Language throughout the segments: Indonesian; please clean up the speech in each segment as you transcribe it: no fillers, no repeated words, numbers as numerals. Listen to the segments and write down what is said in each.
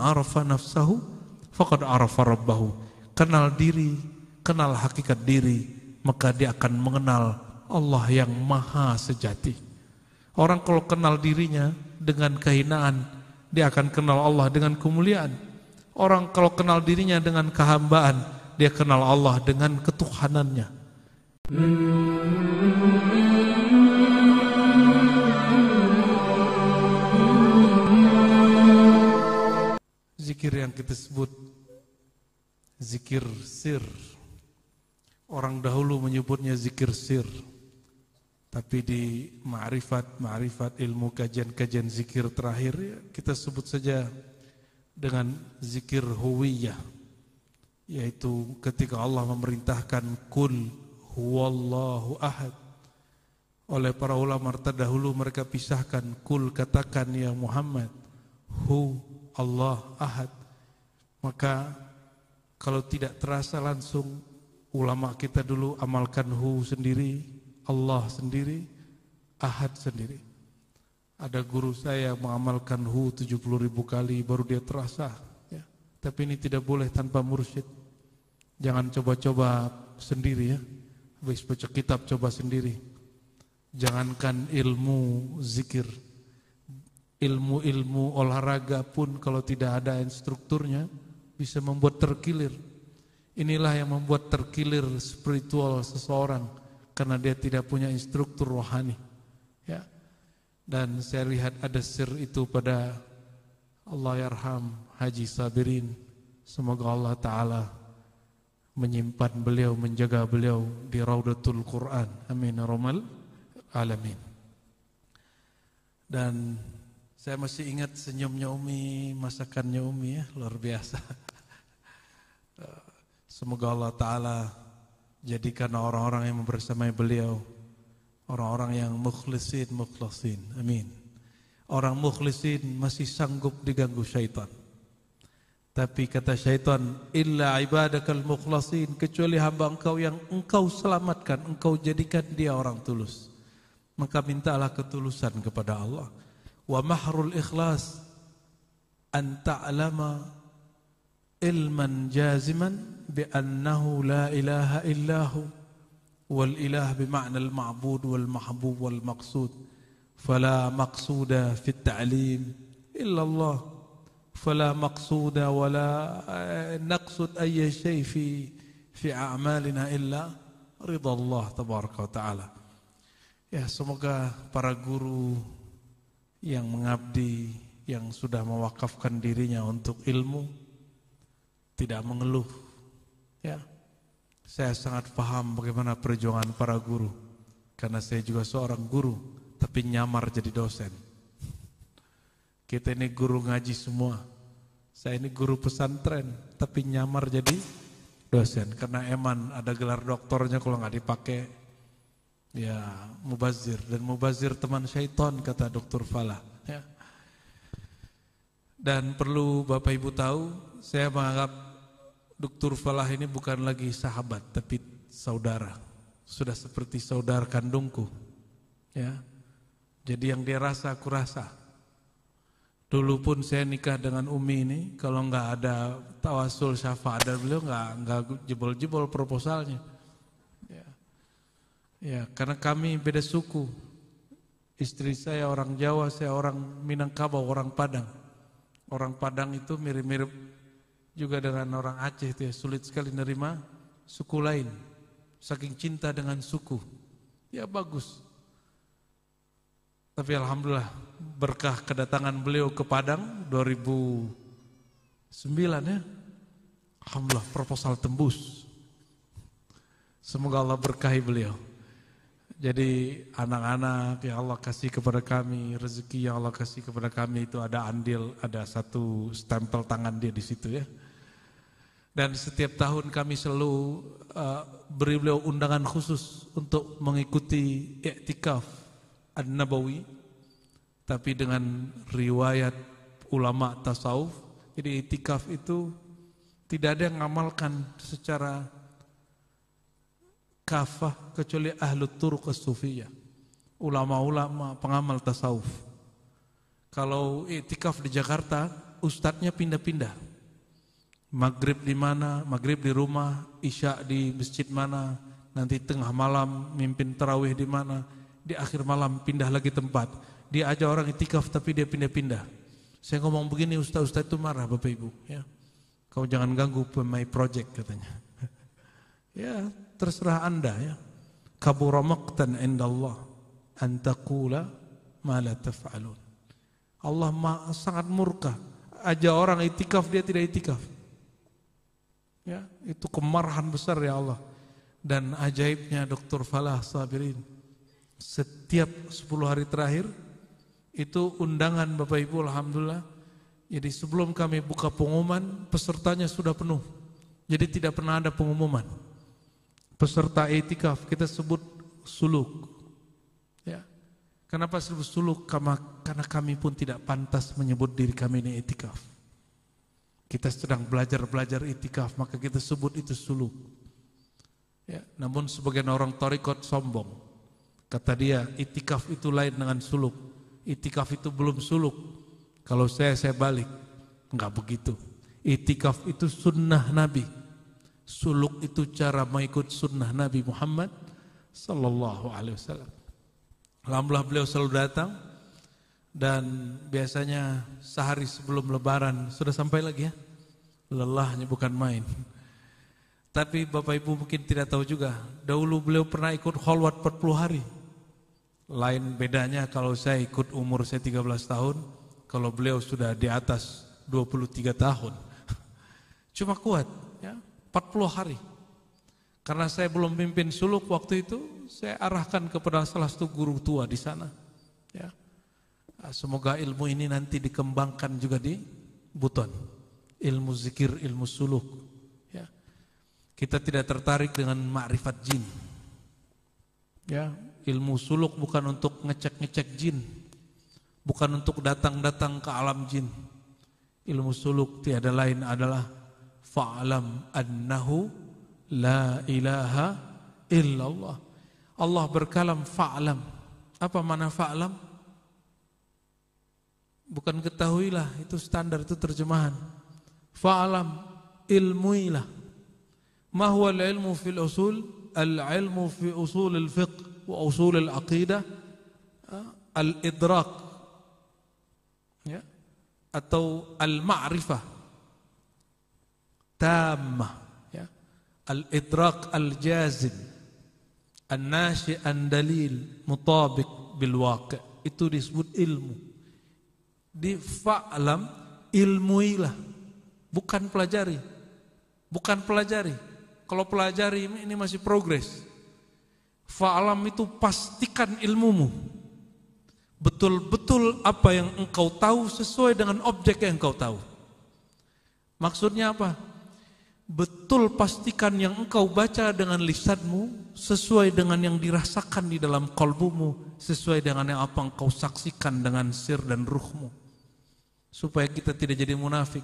arafa nafsahu faqad arafa rabbahu. Kenal diri, kenal hakikat diri, maka dia akan mengenal Allah yang maha sejati. Orang kalau kenal dirinya dengan kehinaan, dia akan kenal Allah dengan kemuliaan. Orang kalau kenal dirinya dengan kehambaan, dia kenal Allah dengan ketuhanannya. Zikir yang kita sebut zikir sir. Orang dahulu menyebutnya zikir sir. Tapi di ma'rifat ilmu kajian zikir terakhir, kita sebut saja dengan zikir huwiyah, yaitu ketika Allah memerintahkan kul huwallahu ahad. Oleh para ulama terdahulu mereka pisahkan, kul katakan ya Muhammad, hu Allah ahad. Maka kalau tidak terasa langsung, ulama kita dulu amalkan hu sendiri, Allah sendiri, ahad sendiri. Ada guru saya mengamalkan hu 70.000 kali baru dia terasa ya. Tapi ini tidak boleh tanpa mursyid. Jangan coba-coba sendiri ya. Habis baca kitab coba sendiri. Jangankan ilmu zikir, ilmu olahraga pun kalau tidak ada instrukturnya bisa membuat terkilir. Inilah yang membuat terkilir spiritual seseorang, karena dia tidak punya instruktur rohani ya. Dan saya lihat ada sir itu pada Allahyarham Haji Sabirin. Semoga Allah Ta'ala menyimpan beliau, menjaga beliau di Raudatul Quran. Amin ya rabbal alamin. Dan saya masih ingat senyumnya Umi, masakannya Umi ya, luar biasa. Semoga Allah Ta'ala jadikan orang-orang yang membersamai beliau orang-orang yang mukhlasin. Amin. Orang mukhlisin masih sanggup diganggu syaitan. Tapi kata syaitan, illa ibadakal mukhlasin, kecuali hamba engkau yang engkau selamatkan, engkau jadikan dia orang tulus. Maka mintalah ketulusan kepada Allah. Wa mahrul ikhlas an ta'lama ilman jaziman bi annahu la ilaha illahu wal ilah bima'na al ma'bud wal mahbub wal maqsud fala maqsuda fi at-ta'lim illa Allah fala maqsuda wala naqsud ayy shay fi a'malina illa ridha Allah tabaraka wa taala. Ya, semoga para guru yang mengabdi, yang sudah mewakafkan dirinya untuk ilmu tidak mengeluh ya. Saya sangat paham bagaimana perjuangan para guru, karena saya juga seorang guru, tapi nyamar jadi dosen. Kita ini guru ngaji semua. Saya ini guru pesantren, tapi nyamar jadi dosen. Karena eman ada gelar doktornya, kalau nggak dipakai, ya mubazir. Dan mubazir teman syaitan, kata Dr. Falah. Ya. Dan perlu Bapak Ibu tahu, saya menganggap Dr. Falah ini bukan lagi sahabat, tapi saudara. Sudah seperti saudara kandungku. Ya. Jadi yang dia rasa, aku rasa. Dulu pun saya nikah dengan Umi ini, kalau nggak ada tawasul syafaat dari beliau, nggak jebol-jebol proposalnya. Ya. Ya, karena kami beda suku. Istri saya orang Jawa, saya orang Minangkabau, orang Padang. Orang Padang itu mirip-mirip juga dengan orang Aceh itu ya, sulit sekali nerima suku lain. Saking cinta dengan suku. Ya bagus. Tapi alhamdulillah berkah kedatangan beliau ke Padang 2009 ya. Alhamdulillah proposal tembus. Semoga Allah berkahi beliau. Jadi anak-anak yang Allah kasih kepada kami, rezeki yang Allah kasih kepada kami itu ada andil, ada satu stempel tangan dia di situ ya. Dan setiap tahun kami selalu beri beliau undangan khusus untuk mengikuti i'tikaf An-Nabawi, tapi dengan riwayat ulama tasawuf. Jadi i'tikaf itu tidak ada yang mengamalkan secara kafah kecuali ahlu turuq as-sufiyah, ulama-ulama pengamal tasawuf. Kalau i'tikaf di Jakarta ustadznya pindah-pindah. Maghrib di mana, maghrib di rumah, isya di masjid mana, nanti tengah malam mimpin tarawih di mana, di akhir malam pindah lagi tempat. Dia aja orang itikaf tapi dia pindah-pindah. Saya ngomong begini, ustaz-ustaz itu marah Bapak Ibu, ya. Kau jangan ganggu my project katanya. Ya, terserah Anda ya. Kabura maqtan indallah an taqula ma la taf'alun. Allah sangat murka. Aja orang itikaf dia tidak itikaf. Ya, itu kemarahan besar ya Allah. Dan ajaibnya Dr. Falah Sabirin, setiap 10 hari terakhir itu undangan Bapak Ibu alhamdulillah. Jadi sebelum kami buka pengumuman, pesertanya sudah penuh. Jadi tidak pernah ada pengumuman. Peserta itikaf kita sebut suluk. Ya. Kenapa sebut suluk? Karena kami pun tidak pantas menyebut diri kami ini itikaf. Kita sedang belajar itikaf, maka kita sebut itu suluk. Ya, namun sebagian orang thariqat sombong. Kata dia, itikaf itu lain dengan suluk. Itikaf itu belum suluk. Kalau saya balik. Enggak begitu. Itikaf itu sunnah Nabi. Suluk itu cara mengikut sunnah Nabi Muhammad sallallahu alaihi wasallam. Alhamdulillah beliau selalu datang. Dan biasanya sehari sebelum lebaran sudah sampai lagi ya. Lelahnya bukan main. Tapi Bapak Ibu mungkin tidak tahu juga, dahulu beliau pernah ikut kholwat 40 hari. Lain bedanya kalau saya ikut umur saya 13 tahun, kalau beliau sudah di atas 23 tahun. Cuma kuat ya, 40 hari. Karena saya belum pimpin suluk waktu itu, saya arahkan kepada salah satu guru tua di sana. Ya. Semoga ilmu ini nanti dikembangkan juga di Buton. Ilmu zikir, ilmu suluk. Ya. Kita tidak tertarik dengan ma'rifat jin. Ya, ilmu suluk bukan untuk ngecek-ngecek jin. Bukan untuk datang-datang ke alam jin. Ilmu suluk tiada lain adalah fa'lam annahu la ilaha illallah. Allah berkalam fa'lam. Apa makna fa'lam? Bukan ketahuilah, itu standar, itu terjemahan. Fa'alam, ilmuilah. Ma huwa al-ilmu fil usul? Al-ilmu fi usul al-fiqh wa usul al-aqidah, al-idrak, ya, atau al-ma'rifah tammah, ya, al-idrak al-jazim, an-nashi' an-dalil mutabiq bil waqi'. Itu disebut ilmu. Di fa'lam, ilmuilah, bukan pelajari. Bukan pelajari. Kalau pelajari ini masih progres. Fa'lam itu pastikan ilmumu. Betul-betul apa yang engkau tahu sesuai dengan objek yang engkau tahu. Maksudnya apa? Betul pastikan yang engkau baca dengan lisanmu sesuai dengan yang dirasakan di dalam kalbumu, sesuai dengan yang apa engkau saksikan dengan sir dan ruhmu. Supaya kita tidak jadi munafik.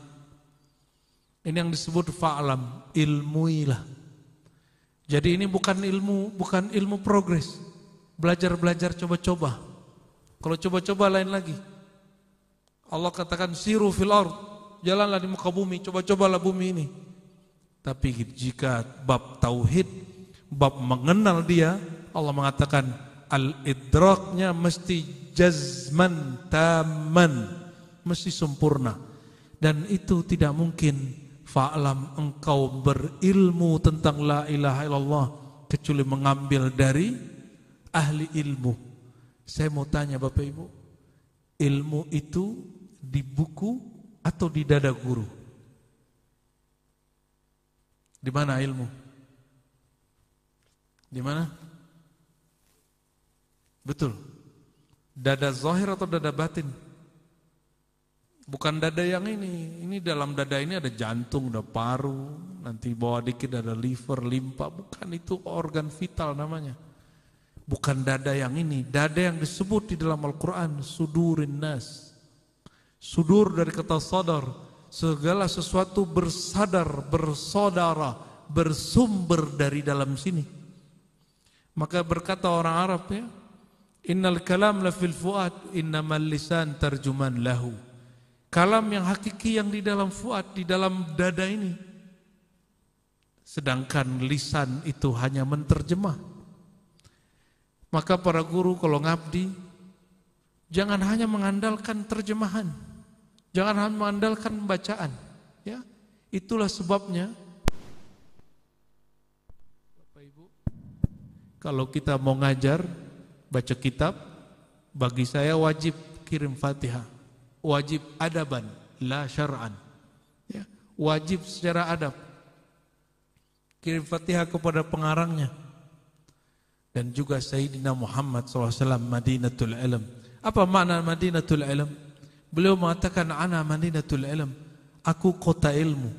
Ini yang disebut fa'lam, ilmuilah. Jadi ini bukan ilmu progres. Belajar-belajar, coba-coba. Kalau coba-coba lain lagi. Allah katakan siru fil ard, jalanlah di muka bumi, coba-cobalah bumi ini. Tapi jika bab tauhid, bab mengenal dia, Allah mengatakan al-idraknya mesti jazman taman, mesti sempurna. Dan itu tidak mungkin fa'lam engkau berilmu tentang la ilaha illallah kecuali mengambil dari ahli ilmu. Saya mau tanya Bapak Ibu, ilmu itu di buku atau di dada guru? Di mana ilmu? Di mana? Betul. Dada zahir atau dada batin? Bukan dada yang ini dalam dada ini ada jantung, ada paru, nanti bawah dikit ada liver, limpa, bukan, itu organ vital namanya. Bukan dada yang ini, dada yang disebut di dalam Al-Quran, sudurin nas. Sudur dari kata sadar, segala sesuatu bersadar, bersaudara, bersumber dari dalam sini. Maka berkata orang Arab ya, innal kalam la fil fuad, innamal lisan tarjuman lahu. Kalam yang hakiki yang di dalam fuad, di dalam dada ini. Sedangkan lisan itu hanya menterjemah. Maka para guru kalau ngabdi, jangan hanya mengandalkan terjemahan. Jangan hanya mengandalkan bacaan. Ya, itulah sebabnya Bapak Ibu, kalau kita mau ngajar baca kitab, bagi saya wajib kirim Fatihah, wajib adaban, la syar'an. Ya, wajib secara adab. Kirim Fatihah kepada pengarangnya. Dan juga Sayyidina Muhammad SAW, Madinatul Ilm. Apa makna Madinatul Ilm? Beliau mengatakan, ana Madinatul Ilm, aku kota ilmu.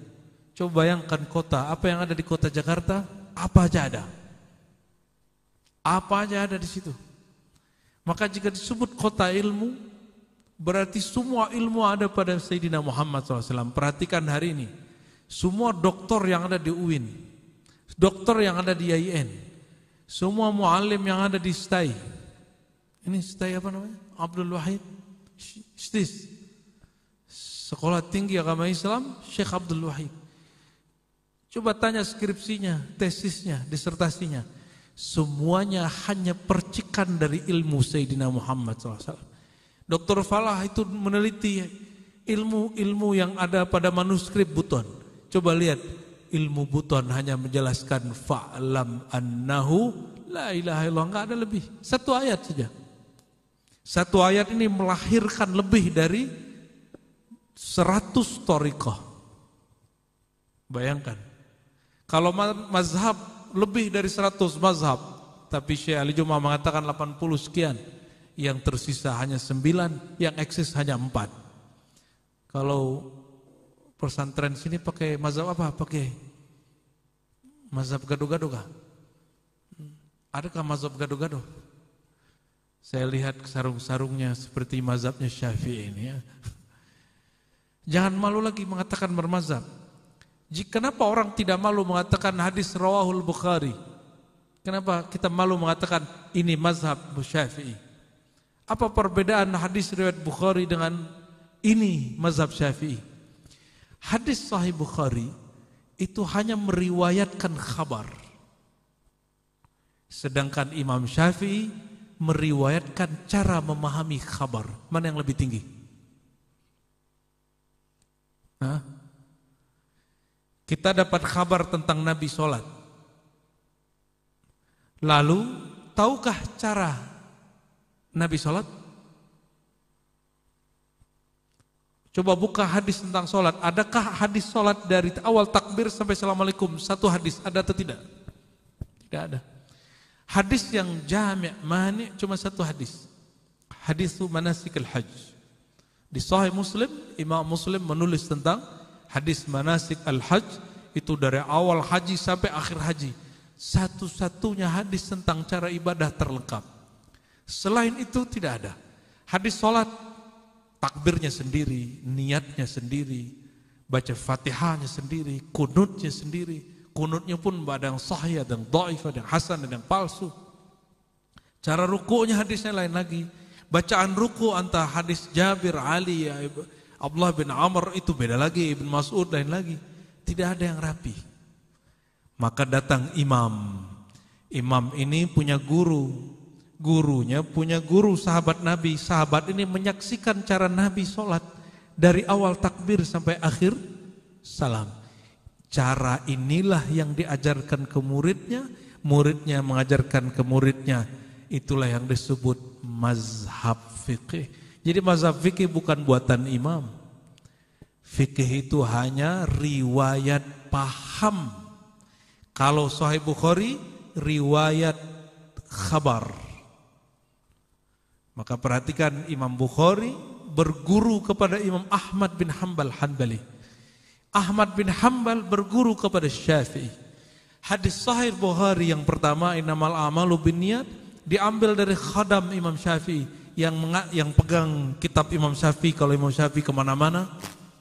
Coba bayangkan kota, apa yang ada di kota Jakarta? Apa aja ada? Apa aja ada di situ? Maka jika disebut kota ilmu, berarti semua ilmu ada pada Sayyidina Muhammad SAW. Perhatikan hari ini, semua doktor yang ada di UIN, doktor yang ada di IAIN, semua muallim yang ada di STAI. Ini STAI apa namanya? Abdul Wahid STIS, Sekolah Tinggi Agama Islam Syekh Abdul Wahid. Coba tanya skripsinya, tesisnya, disertasinya. Semuanya hanya percikan dari ilmu Sayyidina Muhammad SAW. Dr. Falah itu meneliti ilmu-ilmu yang ada pada manuskrip Buton. Coba lihat, ilmu Buton hanya menjelaskan fa'lam annahu la ilaha illallah, enggak ada lebih. Satu ayat saja. Satu ayat ini melahirkan lebih dari 100 thariqah. Bayangkan. Kalau mazhab lebih dari 100 mazhab, tapi Syekh Ali Jum'ah mengatakan 80 sekian, yang tersisa hanya 9, yang eksis hanya 4. Kalau pesantren sini pakai mazhab apa? Pakai mazhab gado-gado kah? Adakah mazhab gado-gado? Saya lihat sarung-sarungnya seperti mazhabnya Syafi'i ini ya. Jangan malu lagi mengatakan bermazhab. Kenapa orang tidak malu mengatakan hadis rawahul Bukhari? Kenapa kita malu mengatakan ini mazhab Syafi'i? Apa perbedaan hadis riwayat Bukhari dengan ini mazhab Syafi'i? Hadis Sahih Bukhari itu hanya meriwayatkan khabar. Sedangkan Imam Syafi'i meriwayatkan cara memahami khabar. Mana yang lebih tinggi? Hah? Kita dapat kabar tentang Nabi sholat. Lalu, tahukah cara Nabi sholat? Coba buka hadis tentang sholat. Adakah hadis sholat dari awal takbir sampai assalamualaikum? Satu hadis, ada atau tidak? Tidak ada. Hadis yang jami' mani' cuma satu hadis. Hadis manasikul hajj. Di Sahih Muslim, Imam Muslim menulis tentang hadis manasik al-hajj, itu dari awal haji sampai akhir haji. Satu-satunya hadis tentang cara ibadah terlengkap. Selain itu tidak ada. Hadis sholat, takbirnya sendiri, niatnya sendiri, baca fatihahnya sendiri, kunutnya sendiri. Kunutnya pun ada yang sahih, ada yang dhaif, ada yang hasan, ada yang palsu. Cara ruku'nya hadisnya lain lagi. Bacaan ruku' antara hadis Jabir, Ali, Abdullah bin Amr itu beda lagi, Ibn Mas'ud lain lagi. Tidak ada yang rapi. Maka datang imam. Imam ini punya guru. Gurunya punya guru sahabat Nabi. Sahabat ini menyaksikan cara Nabi sholat dari awal takbir sampai akhir salam. Cara inilah yang diajarkan ke muridnya. Muridnya mengajarkan ke muridnya. Itulah yang disebut mazhab fiqih. Jadi mazhab fikih bukan buatan imam. Fikih itu hanya riwayat paham. Kalau Sahih Bukhari, riwayat khabar. Maka perhatikan, Imam Bukhari berguru kepada Imam Ahmad bin Hanbal Hanbali. Ahmad bin Hanbal berguru kepada Syafi'i. Hadis Sahih Bukhari yang pertama, innamal a'malu binniyat, diambil dari khadam Imam Syafi'i. Yang pegang kitab Imam Syafi'i, kalau Imam Syafi'i kemana-mana,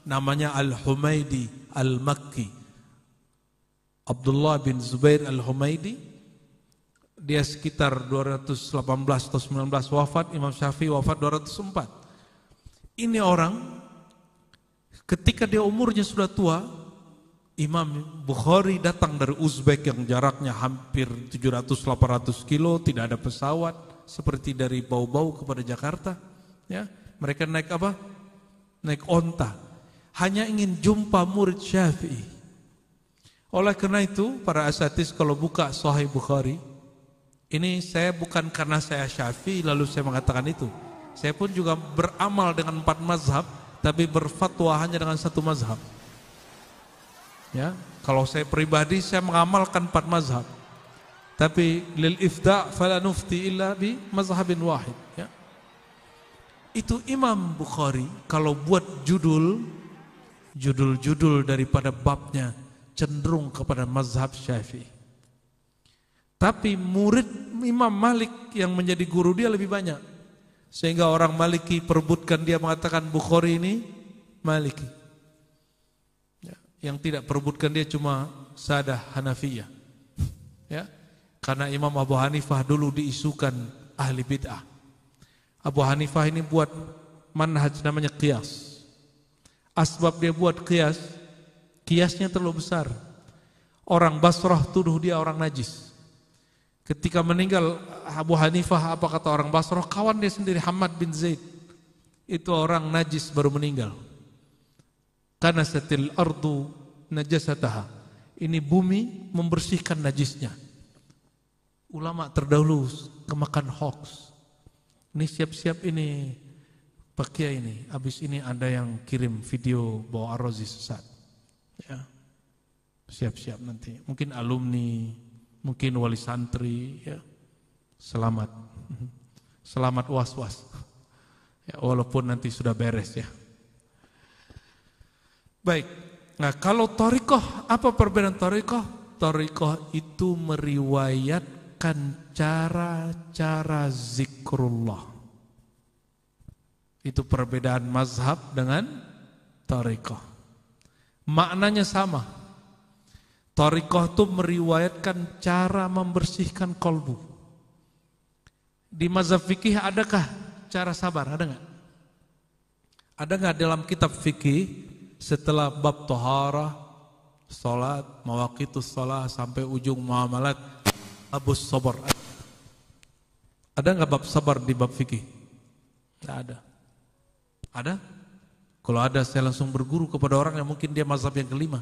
namanya Al-Humaidi Al-Makki, Abdullah bin Zubair Al-Humaidi. Dia sekitar 218 atau 19 wafat. Imam Syafi'i wafat 204. Ini orang Ketika dia umurnya sudah tua, Imam Bukhari datang dari Uzbek yang jaraknya hampir 700-800 kilo, tidak ada pesawat, seperti dari Bau-Bau kepada Jakarta. Ya, mereka naik apa? Naik onta. Hanya ingin jumpa murid Syafi'i. Oleh karena itu, para asatidz kalau buka Sahih Bukhari, ini saya bukan karena saya Syafi'i lalu saya mengatakan itu. Saya pun juga beramal dengan 4 mazhab, tapi berfatwa hanya dengan 1 mazhab. Ya, kalau saya pribadi saya mengamalkan 4 mazhab. Tapi lil ifda' fala nufti illa bi mazhabin wahid, ya. Itu Imam Bukhari kalau buat judul-judul daripada babnya cenderung kepada mazhab Syafi'i. Tapi murid Imam Malik yang menjadi guru dia lebih banyak. Sehingga orang Maliki perebutkan dia mengatakan Bukhari ini Maliki. Yang tidak perebutkan dia cuma Sadah Hanafiyah. Ya. Karena Imam Abu Hanifah dulu diisukan ahli bid'ah. Abu Hanifah ini buat manhaj namanya qiyas. Asbab dia buat qiyas, qiyasnya terlalu besar. Orang Basrah tuduh dia orang najis. Ketika meninggal Abu Hanifah, apa kata orang Basrah? Kawan dia sendiri Hamad bin Zaid, itu orang najis baru meninggal. Karena setil ardu najasataha, ini bumi membersihkan najisnya. Ulama terdahulu kemakan hoax. Ini siap-siap ini pakai ini. Habis ini ada yang kirim video bahwa Ar-Razi sesat. Ya, siap-siap nanti. Mungkin alumni, mungkin wali santri. Ya, selamat, selamat was-was. Ya, walaupun nanti sudah beres ya. Baik, nah kalau thariqah, apa perbedaan thariqah? Thariqah itu meriwayatkan cara-cara zikrullah. Itu perbedaan mazhab dengan thariqah. Maknanya sama. Thariqah itu meriwayatkan cara membersihkan kolbu. Di mazhab fikih adakah cara sabar? Ada nggak? Ada nggak dalam kitab fikih? Setelah bab toharah, salat, mawaqitus salat sampai ujung muamalat, abus sabar. Ada nggak bab sabar di bab fikih? Tidak ada. Ada? Kalau ada saya langsung berguru kepada orang yang mungkin dia mazhab yang kelima.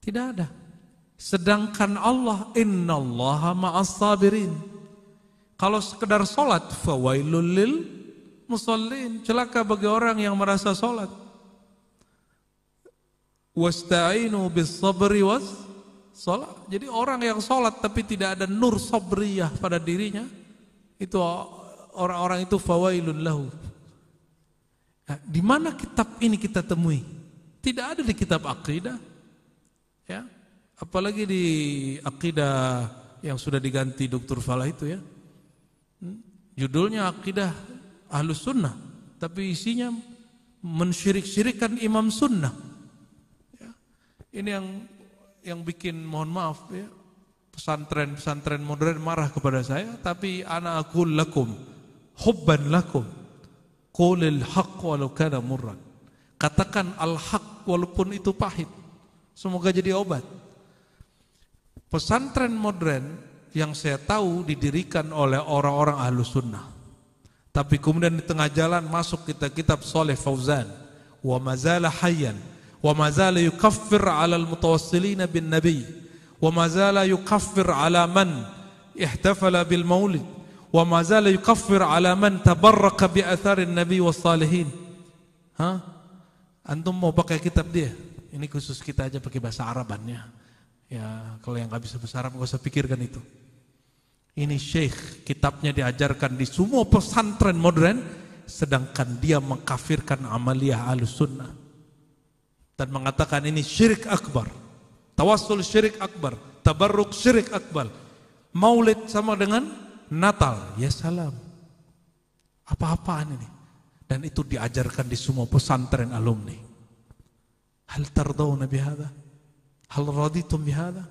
Tidak ada. Sedangkan Allah, innallaha ma'as sabirin. Kalau sekedar salat, fawailul lil musallin, celaka bagi orang yang merasa sholat. Wasta'inu bis sabri was sholat. Jadi orang yang sholat tapi tidak ada nur sabriyah pada dirinya, itu orang-orang itu fawailun lahu. Nah, di mana kitab ini kita temui? Tidak ada di kitab akidah. Ya, apalagi di akidah yang sudah diganti Dr. Falah itu ya. Judulnya akidah Ahlus Sunnah, tapi isinya mensyirik-syirikkan imam sunnah. Ya. Ini yang bikin, mohon maaf ya, pesantren modern marah kepada saya. Tapi ana aqul lakum hubban lakum qulil haqq walau kana murran. Katakan al-haq walaupun itu pahit, semoga jadi obat. Pesantren modern yang saya tahu didirikan oleh orang-orang Ahlus Sunnah. Tapi kemudian di tengah jalan masuk kitab Saleh Fauzan, wa mazala hayyan, wa mazala yukaffir 'ala al-mutawassilin bin nabi, wa mazala yukaffir 'ala man ihtafala bil maulid, wa mazala yukaffir 'ala man tabarraka bi atharin nabi was salihin. Ha? Antum mau pakai kitab dia? Ini khusus kita aja pakai bahasa Arabannya. Ya, kalau yang enggak bisa bahasa Arab enggak usah pikirkan itu. Ini syekh, kitabnya diajarkan di semua pesantren modern, sedangkan dia mengkafirkan amaliyah Ahlus Sunnah dan mengatakan ini syirik akbar, tawassul syirik akbar, tabarruk syirik akbar, maulid sama dengan Natal. Ya salam, apa-apaan ini? Dan itu diajarkan di semua pesantren alumni. Hal tardawna bihadha? Hal raditum bihadha?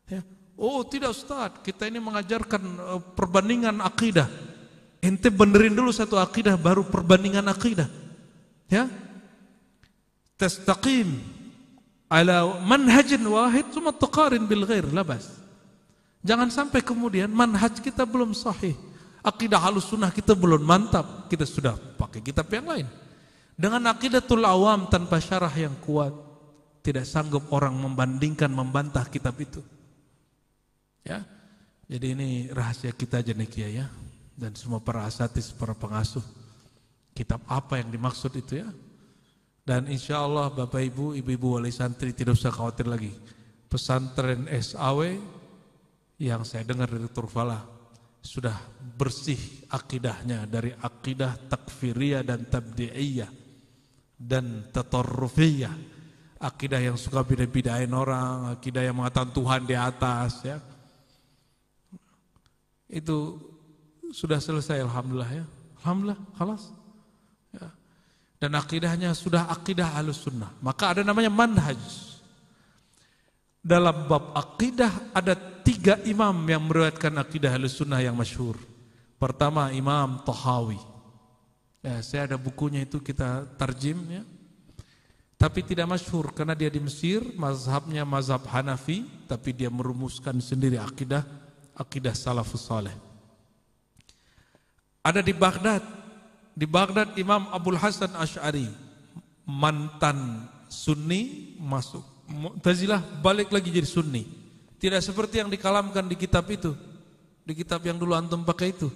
Ya. Oh tidak Ustaz, kita ini mengajarkan perbandingan akidah. Ente benerin dulu satu akidah, baru perbandingan akidah. Ya. Tastaqim ala manhajin wahid, summa tuqarin bil ghair, labas. Jangan sampai kemudian manhaj kita belum sahih, akidah Ahlussunnah kita belum mantap, kita sudah pakai kitab yang lain. Dengan aqidatul awam tanpa syarah yang kuat, tidak sanggup orang membandingkan, membantah kitab itu. Ya. Jadi ini rahasia kita aja nih Kiai ya. Dan semua para asatidz, para pengasuh, kitab apa yang dimaksud itu ya. Dan insya Allah Bapak Ibu, Ibu-Ibu wali santri tidak usah khawatir lagi. Pesantren SAW yang saya dengar dari Dr. Falah sudah bersih akidahnya dari akidah takfiriyah dan tabdi'iyah dan tatarrufiyah. Akidah yang suka beda-bedain orang, akidah yang mengatakan Tuhan di atas ya. Itu sudah selesai alhamdulillah ya. Alhamdulillah, khalas. Ya. Dan akidahnya sudah akidah Ahlussunnah. Maka ada namanya manhaj. Dalam bab akidah ada 3 imam yang meriwayatkan akidah Ahlussunnah yang masyhur. Pertama Imam Tahawi. Ya, saya ada bukunya itu kita tarjim ya. Tapi tidak masyhur karena dia di Mesir, mazhabnya mazhab Hanafi, tapi dia merumuskan sendiri akidah salafus saleh. Ada di Baghdad Imam Abul Hasan Asy'ari, mantan Sunni masuk Mu'tazilah, balik lagi jadi Sunni. Tidak seperti yang dikalamkan di kitab itu, di kitab yang dulu antum pakai itu.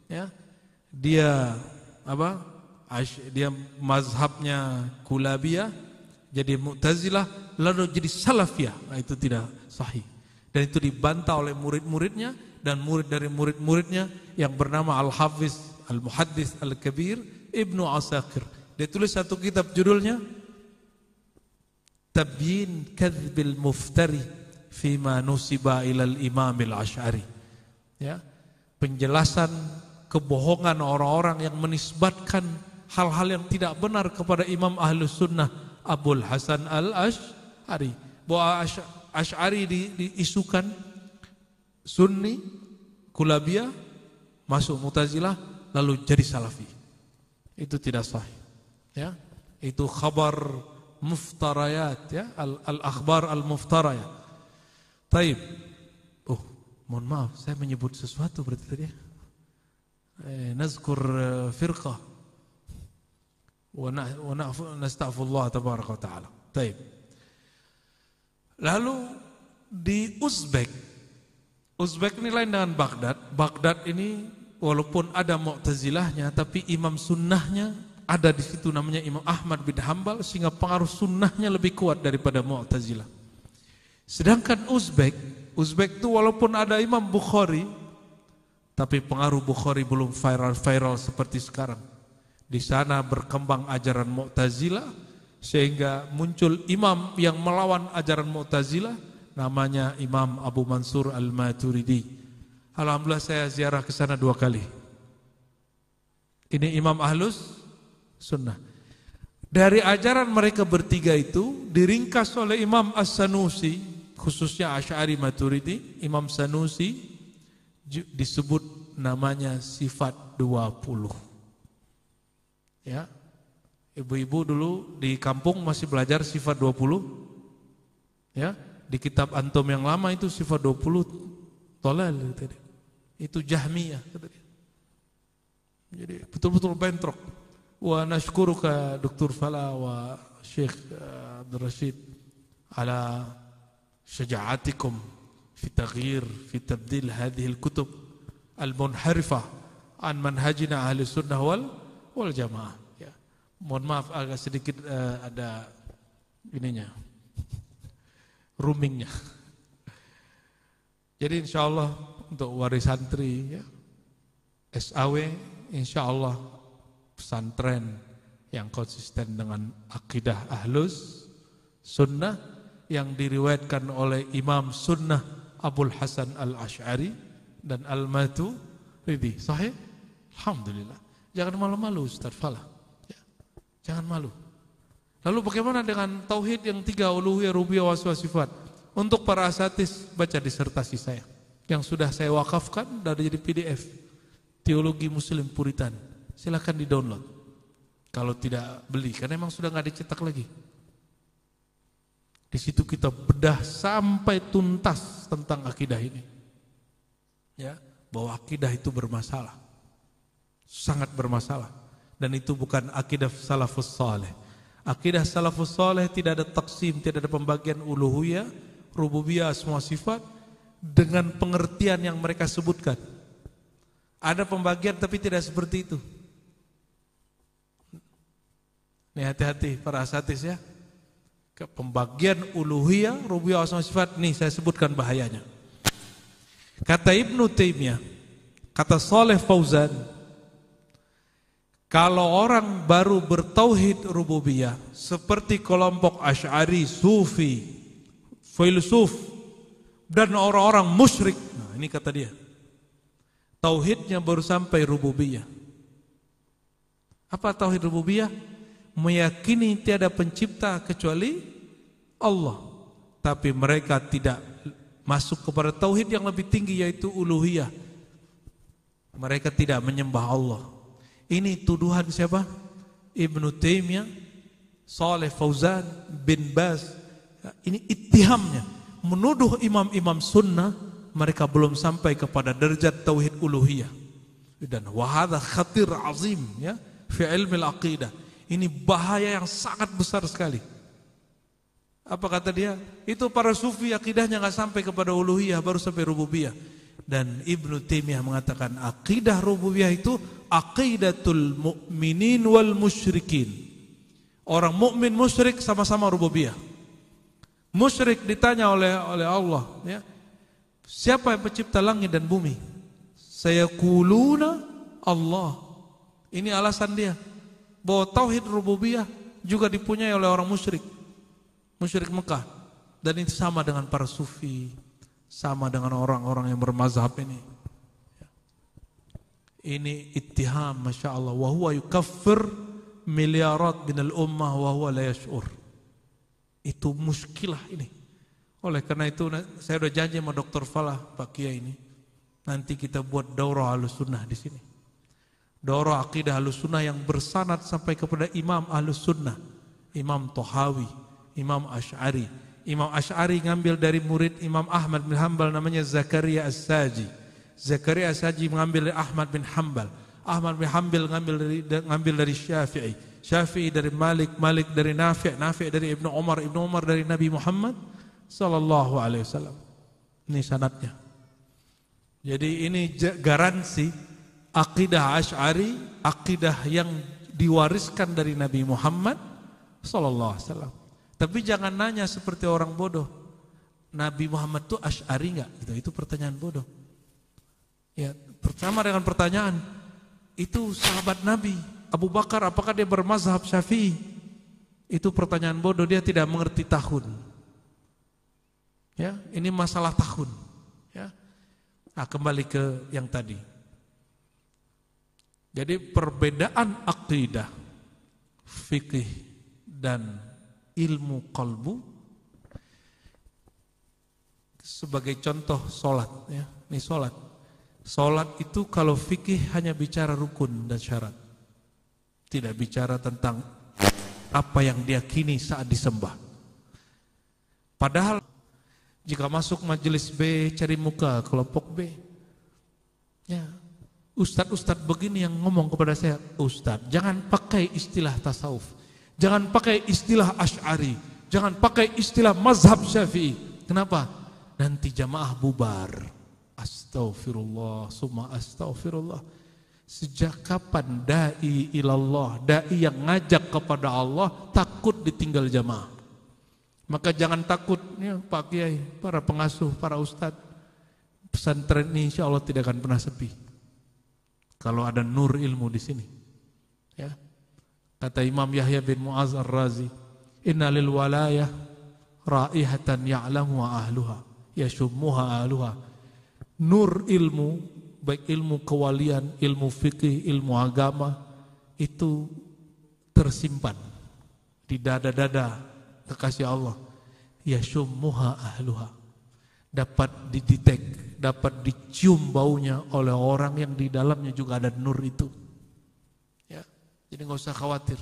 Ya, dia apa? Dia mazhabnya Kulabiyah, jadi Mu'tazilah, lalu jadi Salafiyah. Nah, itu tidak sahih. Dan itu dibantah oleh murid-muridnya dan murid dari murid-muridnya yang bernama Al-Hafiz Al-Muhaddits Al-Kabir Ibnu Asakir. Dia tulis satu kitab judulnya Tabyin Kadhbil Muftari Fima Nusiba Ilal Imam Al-Asy'ari. Ya, penjelasan kebohongan orang-orang yang menisbatkan hal-hal yang tidak benar kepada Imam Ahlus Sunnah Abul Hasan Al-Asy'ari. Bahwa Asy'ari diisukan Sunni, Kulabiyah, masuk Mu'tazilah, lalu jadi Salafi. Itu tidak sahih. Ya, itu khabar muftarayat ya, al-akhbar al-muftarayat. Taib. Oh, mohon maaf, saya menyebut sesuatu berarti tadi. Nazkur firqah wa nastaghfirullah tabaraka wa taala. Taib. Lalu di Uzbek ini lain dengan Baghdad. Baghdad ini walaupun ada Mu'tazilahnya, tapi imam sunnahnya ada di situ namanya Imam Ahmad bin Hanbal, sehingga pengaruh sunnahnya lebih kuat daripada Mu'tazilah. Sedangkan Uzbek itu walaupun ada Imam Bukhari, tapi pengaruh Bukhari belum viral seperti sekarang. Di sana berkembang ajaran Mu'tazilah, sehingga muncul imam yang melawan ajaran Mu'tazilah, namanya Imam Abu Mansur Al-Maturidi. Alhamdulillah saya ziarah ke sana 2 kali. Ini Imam Ahlus Sunnah. Dari ajaran mereka bertiga itu diringkas oleh Imam As-Sanusi, khususnya Asy'ari Maturidi. Imam Sanusi disebut namanya sifat 20. Ya. Ibu-ibu dulu di kampung masih belajar sifat 20. Ya. Di kitab antum yang lama itu sifat 20 tolal tadi. Itu Jahmiyah kata dia. Jadi betul-betul bentrok. Wa nashkuruka Dr. Falah wa Syekh Abdul Rashid ala syaja'atikum fi taghyir fi tabdil hadhihi al-kutub al-munharifah an manhajina ahli sunnah wal jamaah. Ya. Mohon maaf agak sedikit ada ininya. Roomingnya. Jadi insyaallah untuk waris santri ya, SAW insyaallah pesantren yang konsisten dengan akidah Ahlus Sunnah yang diriwayatkan oleh Imam Sunnah Abul Hasan Al-Asy'ari dan Al-Maturidi. Sahih? Alhamdulillah. Jangan malu-malu Ustaz Falah. Ya. Jangan malu. Lalu bagaimana dengan tauhid yang 3, uluhiyah, rububiyah, waswas, sifat? Untuk para asatidz baca disertasi saya yang sudah saya wakafkan dari jadi PDF. Teologi Muslim Puritan. Silakan di-download. Kalau tidak beli, karena memang sudah nggak dicetak lagi. Di situ kita bedah sampai tuntas tentang akidah ini. Ya, bahwa akidah itu bermasalah. Sangat bermasalah. Dan itu bukan akidah salafus saleh. Akidah salafus saleh tidak ada taksim, tidak ada pembagian uluhiyah, rububiyah, semua sifat dengan pengertian yang mereka sebutkan. Ada pembagian tapi tidak seperti itu. Nih hati-hati para asatis ya. Pembagian uluhiyah, rububiyah, asma sifat, nih saya sebutkan bahayanya. Kata Ibnu Taimiyah, kata Saleh Fauzan, kalau orang baru bertauhid rububiyah seperti kelompok Asy'ari, Sufi, filsuf dan orang-orang musyrik, nah ini kata dia, tauhidnya baru sampai rububiyah. Apa tauhid rububiyah? Meyakini tiada pencipta kecuali Allah. Tapi mereka tidak masuk kepada tauhid yang lebih tinggi, yaitu uluhiyah. Mereka tidak menyembah Allah. Ini tuduhan siapa? Ibnu Taimiyah, Saleh Fauzan, bin Baz. Ini ittihamnya, menuduh imam-imam sunnah mereka belum sampai kepada derajat tauhid uluhiyah. Dan wahada khatir azim ya fi ilmi al-aqidah. Ini bahaya yang sangat besar sekali. Apa kata dia? Itu para sufi akidahnya nggak sampai kepada uluhiyah, baru sampai rububiyah. Dan Ibnu Taimiyah mengatakan akidah rububiyah itu aqidatul mu'minin wal musyrikin. Orang mukmin musyrik sama-sama rububiyah. Musyrik ditanya oleh Allah, ya, siapa yang pencipta langit dan bumi? Sayaquluna Allah. Ini alasan dia. Bahwa tauhid rububiyah juga dipunyai oleh orang musyrik Mekah, dan itu sama dengan para sufi, sama dengan orang-orang yang bermazhab ini. Ini ittiham, masya Allah, wa huwa yukaffir miliarat minal ummah wa huwa la yash'ur. Itu muskilah ini. Oleh karena itu saya sudah janji sama Dr. Falah Pak Kiai ini, nanti kita buat daurah Ahlussunnah di sini. Daurah akidah Ahlussunnah yang bersanad sampai kepada Imam Ahlussunnah, Imam Thahawi, Imam Asy'ari. Imam Asy'ari ngambil dari murid Imam Ahmad bin Hanbal namanya Zakaria As-Saji. Zakaria As-Saji mengambil dari Ahmad bin Hanbal. Ahmad bin Hanbal ngambil dari Syafi'i. Syafi'i dari Malik, Malik dari Nafi', Nafi' dari Ibnu Umar, Ibnu Umar dari Nabi Muhammad sallallahu alaihi wasallam. Ini sanadnya. Jadi ini garansi akidah Asy'ari, akidah yang diwariskan dari Nabi Muhammad sallallahu alaihi wasallam. Tapi jangan nanya seperti orang bodoh, Nabi Muhammad itu Asy'ari enggak? Itu pertanyaan bodoh. Ya, pertama dengan pertanyaan, itu sahabat Nabi Abu Bakar, apakah dia bermazhab Syafi'i? Itu pertanyaan bodoh, dia tidak mengerti tahun. Ya, ini masalah tahun. Ya. Nah, kembali ke yang tadi. Jadi perbedaan akidah, fikih dan ilmu qalbu, sebagai contoh solat, ya. Ini solat. Solat itu kalau fikih hanya bicara rukun dan syarat, tidak bicara tentang apa yang diyakini saat disembah. Padahal jika masuk majelis B, cari muka kelompok B, ya, ustadz-ustadz begini yang ngomong kepada saya, ustadz jangan pakai istilah tasawuf, jangan pakai istilah Asy'ari, jangan pakai istilah mazhab Syafi'i. Kenapa? Nanti jamaah bubar. Astaghfirullah, summa astaghfirullah. Sejak kapan da'i ilallah, da'i yang ngajak kepada Allah takut ditinggal jamaah? Maka jangan takut, ya Pak Kiai, para pengasuh, para ustadz, pesantren ini insya Allah tidak akan pernah sepi kalau ada nur ilmu di sini. Ya, kata Imam Yahya bin Mu'az Ar-Razi, inna lil walayah raihatan ya'lamu ahluha yashummuha ahluha. Nur ilmu, baik ilmu kewalian, ilmu fikih, ilmu agama, itu tersimpan di dada-dada kekasih Allah. Yashummuha ahluha. dapat didetek, dapat dicium baunya oleh orang yang di dalamnya juga ada nur itu. Ya, jadi nggak usah khawatir.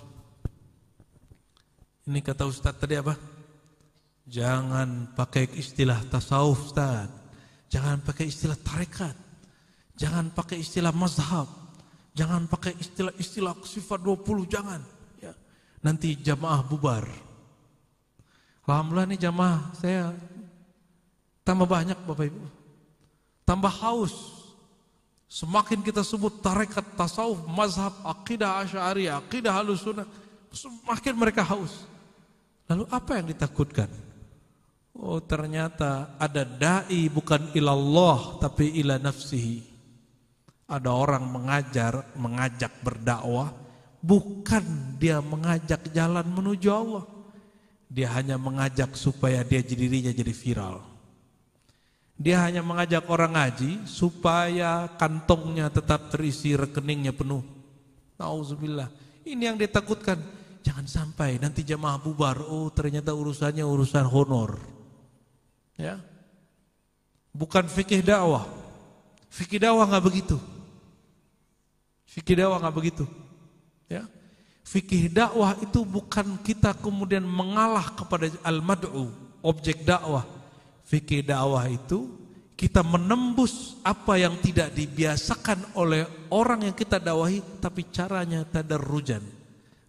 Ini kata Ustaz tadi apa? Jangan pakai istilah tasawuf, Ustaz. Jangan pakai istilah tarekat. Jangan pakai istilah mazhab. Jangan pakai istilah sifat 20, jangan. Ya. Nanti jamaah bubar. Alhamdulillah nih jamaah saya tambah banyak Bapak Ibu. Tambah haus. Semakin kita sebut tarekat, tasawuf, mazhab, akidah Asy'ariyah, akidah Ahlussunnah, semakin mereka haus. Lalu apa yang ditakutkan? Oh, ternyata ada dai bukan ilallah tapi ila nafsihi. Ada orang mengajak berdakwah, bukan dia mengajak jalan menuju Allah. Dia hanya mengajak supaya dirinya jadi viral. Dia hanya mengajak orang ngaji supaya kantongnya tetap terisi, rekeningnya penuh. Nauzubillah. Ini yang ditakutkan. Jangan sampai nanti jamaah bubar, oh ternyata urusannya urusan honor. Ya. Bukan fikih dakwah. Fikih dakwah enggak begitu. Fikih dakwah enggak begitu. Ya. Fikih dakwah itu bukan kita kemudian mengalah kepada al-mad'u, objek dakwah. Fikih dakwah itu kita menembus apa yang tidak dibiasakan oleh orang yang kita dakwahi, tapi caranya tadarrujan.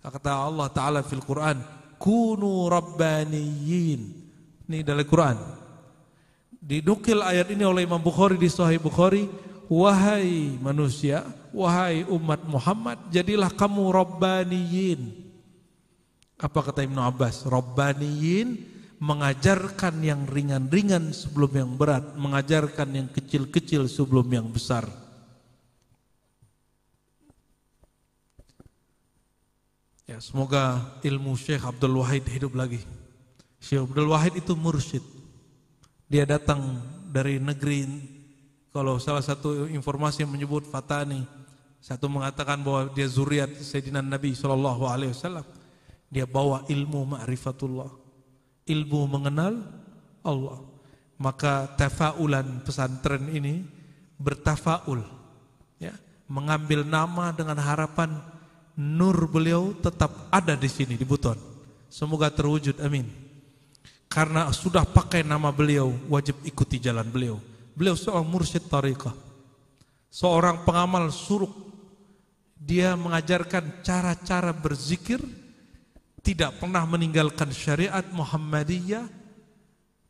Kata Allah Ta'ala fil Quran, kunu rabbaniyin. Ini dari Quran. Dinukil ayat ini oleh Imam Bukhari di Sahih Bukhari. Wahai manusia, wahai umat Muhammad, jadilah kamu rabbaniyin. Apa kata Ibnu Abbas? Rabbaniyin, mengajarkan yang ringan-ringan sebelum yang berat, mengajarkan yang kecil-kecil sebelum yang besar. Ya, semoga ilmu Syekh Abdul Wahid hidup lagi. Syekh Abdul Wahid itu mursyid. Dia datang dari negeri, kalau salah satu informasi yang menyebut Fatani, satu mengatakan bahwa dia zuriat Sayyidina Nabi SAW. Dia bawa ilmu ma'rifatullah, ilmu mengenal Allah. Maka tafaulan pesantren ini bertafaul, ya, mengambil nama dengan harapan nur beliau tetap ada di sini di Buton. Semoga terwujud, amin. Karena sudah pakai nama beliau, wajib ikuti jalan beliau. Beliau seorang mursyid tariqah, seorang pengamal suruk. Dia mengajarkan cara-cara berzikir, tidak pernah meninggalkan syariat Muhammadiyah,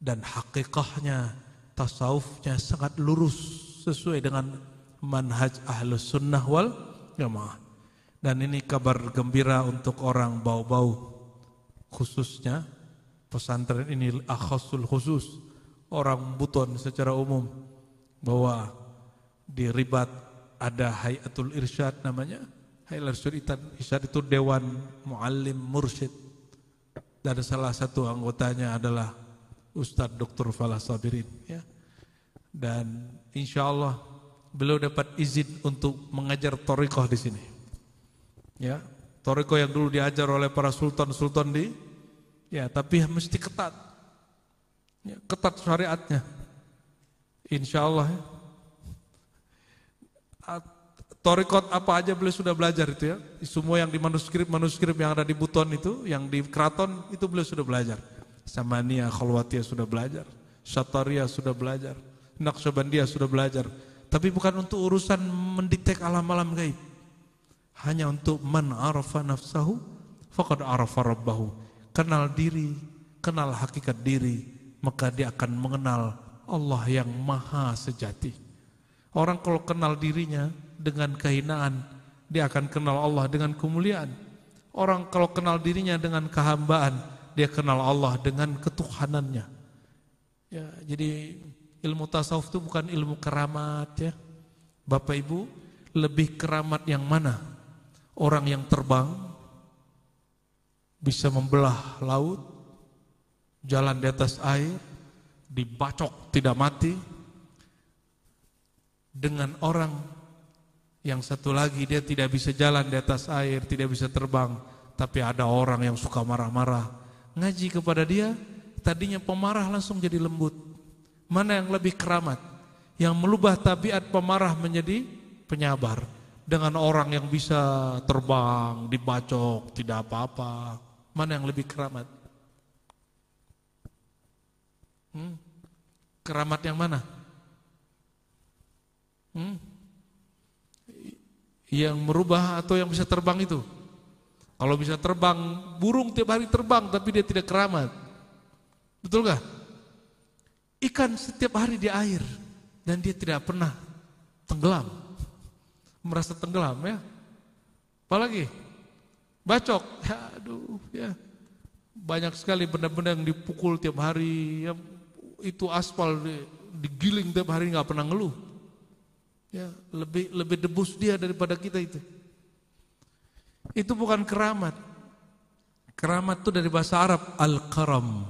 dan hakikahnya tasawufnya sangat lurus sesuai dengan manhaj Ahlus Sunnah wal Jamaah. Dan ini kabar gembira untuk orang bau-bau, khususnya pesantren ini akhasul khusus, orang Buton secara umum, bahwa di Ribat ada Hayatul Irsyad namanya. Hayatul Irsyad itu Dewan Muallim Mursyid, dan salah satu anggotanya adalah Ustadz Dr. Falah Sabirin, ya. Dan insya Allah beliau dapat izin untuk mengajar thariqah di sini. Ya, thariqah yang dulu diajar oleh para sultan-sultan ya, tapi mesti ketat. Ya, ketat syariatnya. Insyaallah ya. Thariqat apa aja beliau sudah belajar itu ya. Semua yang di manuskrip yang ada di Buton itu, yang di keraton itu beliau sudah belajar. Samaniyah, Khalwatiyah sudah belajar. Syatariyah sudah belajar. Naqsyabandiyah sudah belajar. Tapi bukan untuk urusan mendetek alam-alam gaib. Hanya untuk man arafa nafsahu faqad arafa rabbahu. Kenal diri, kenal hakikat diri, maka dia akan mengenal Allah yang maha sejati. Orang kalau kenal dirinya dengan kehinaan, dia akan kenal Allah dengan kemuliaan. Orang kalau kenal dirinya dengan kehambaan, dia kenal Allah dengan ketuhanannya. Ya, jadi ilmu tasawuf itu bukan ilmu keramat ya. Bapak Ibu, lebih keramat yang mana? Orang yang terbang bisa membelah laut, jalan di atas air, dibacok tidak mati, dengan orang yang satu lagi dia tidak bisa jalan di atas air, tidak bisa terbang, tapi ada orang yang suka marah-marah. Ngaji kepada dia, tadinya pemarah langsung jadi lembut. Mana yang lebih keramat? Yang merubah tabiat pemarah menjadi penyabar. Dengan orang yang bisa terbang, dibacok, tidak apa-apa. Mana yang lebih keramat? Keramat yang mana? Yang merubah atau yang bisa terbang itu? Kalau bisa terbang, burung tiap hari terbang tapi dia tidak keramat. Betul gak? Ikan setiap hari di air dan dia tidak pernah tenggelam. Merasa tenggelam ya. Apalagi bacok, ya aduh ya. Banyak sekali benda-benda yang dipukul tiap hari, ya, itu aspal digiling tiap hari nggak pernah ngeluh. Ya, lebih debus dia daripada kita itu. Itu bukan keramat. Keramat itu dari bahasa Arab al-karam.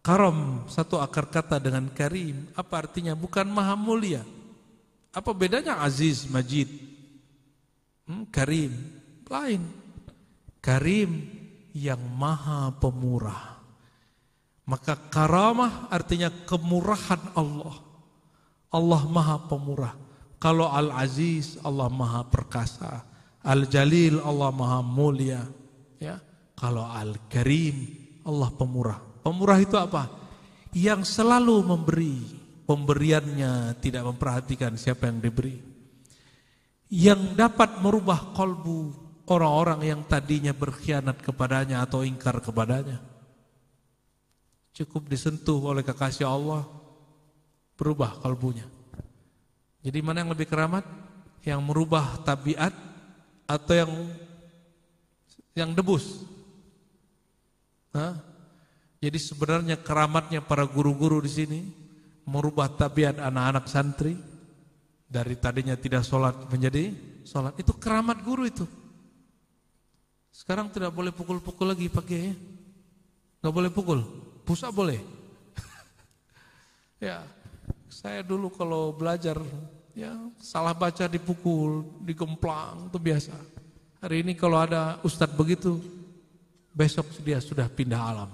Karam satu akar kata dengan karim. Apa artinya? Bukan maha mulia. Apa bedanya aziz, majid? Karim lain. Karim yang maha pemurah. Maka karamah artinya kemurahan Allah. Allah maha pemurah. Kalau al-aziz, Allah maha perkasa. Al-jalil, Allah maha mulia. Ya. Kalau al-karim, Allah pemurah. Pemurah itu apa? Yang selalu memberi. Pemberiannya tidak memperhatikan siapa yang diberi. Yang dapat merubah kolbu orang-orang yang tadinya berkhianat kepadanya atau ingkar kepadanya. Cukup disentuh oleh kekasih Allah, berubah kalbunya. Jadi mana yang lebih keramat? Yang merubah tabiat atau yang debus? Jadi sebenarnya keramatnya para guru-guru di sini merubah tabiat anak-anak santri dari tadinya tidak sholat menjadi sholat. Itu keramat guru itu. Sekarang tidak boleh pukul-pukul lagi pakai, nggak boleh pukul, pusat boleh. Ya, saya dulu kalau belajar, ya salah baca dipukul, digemplang, itu biasa. Hari ini kalau ada ustadz begitu, besok dia sudah pindah alam.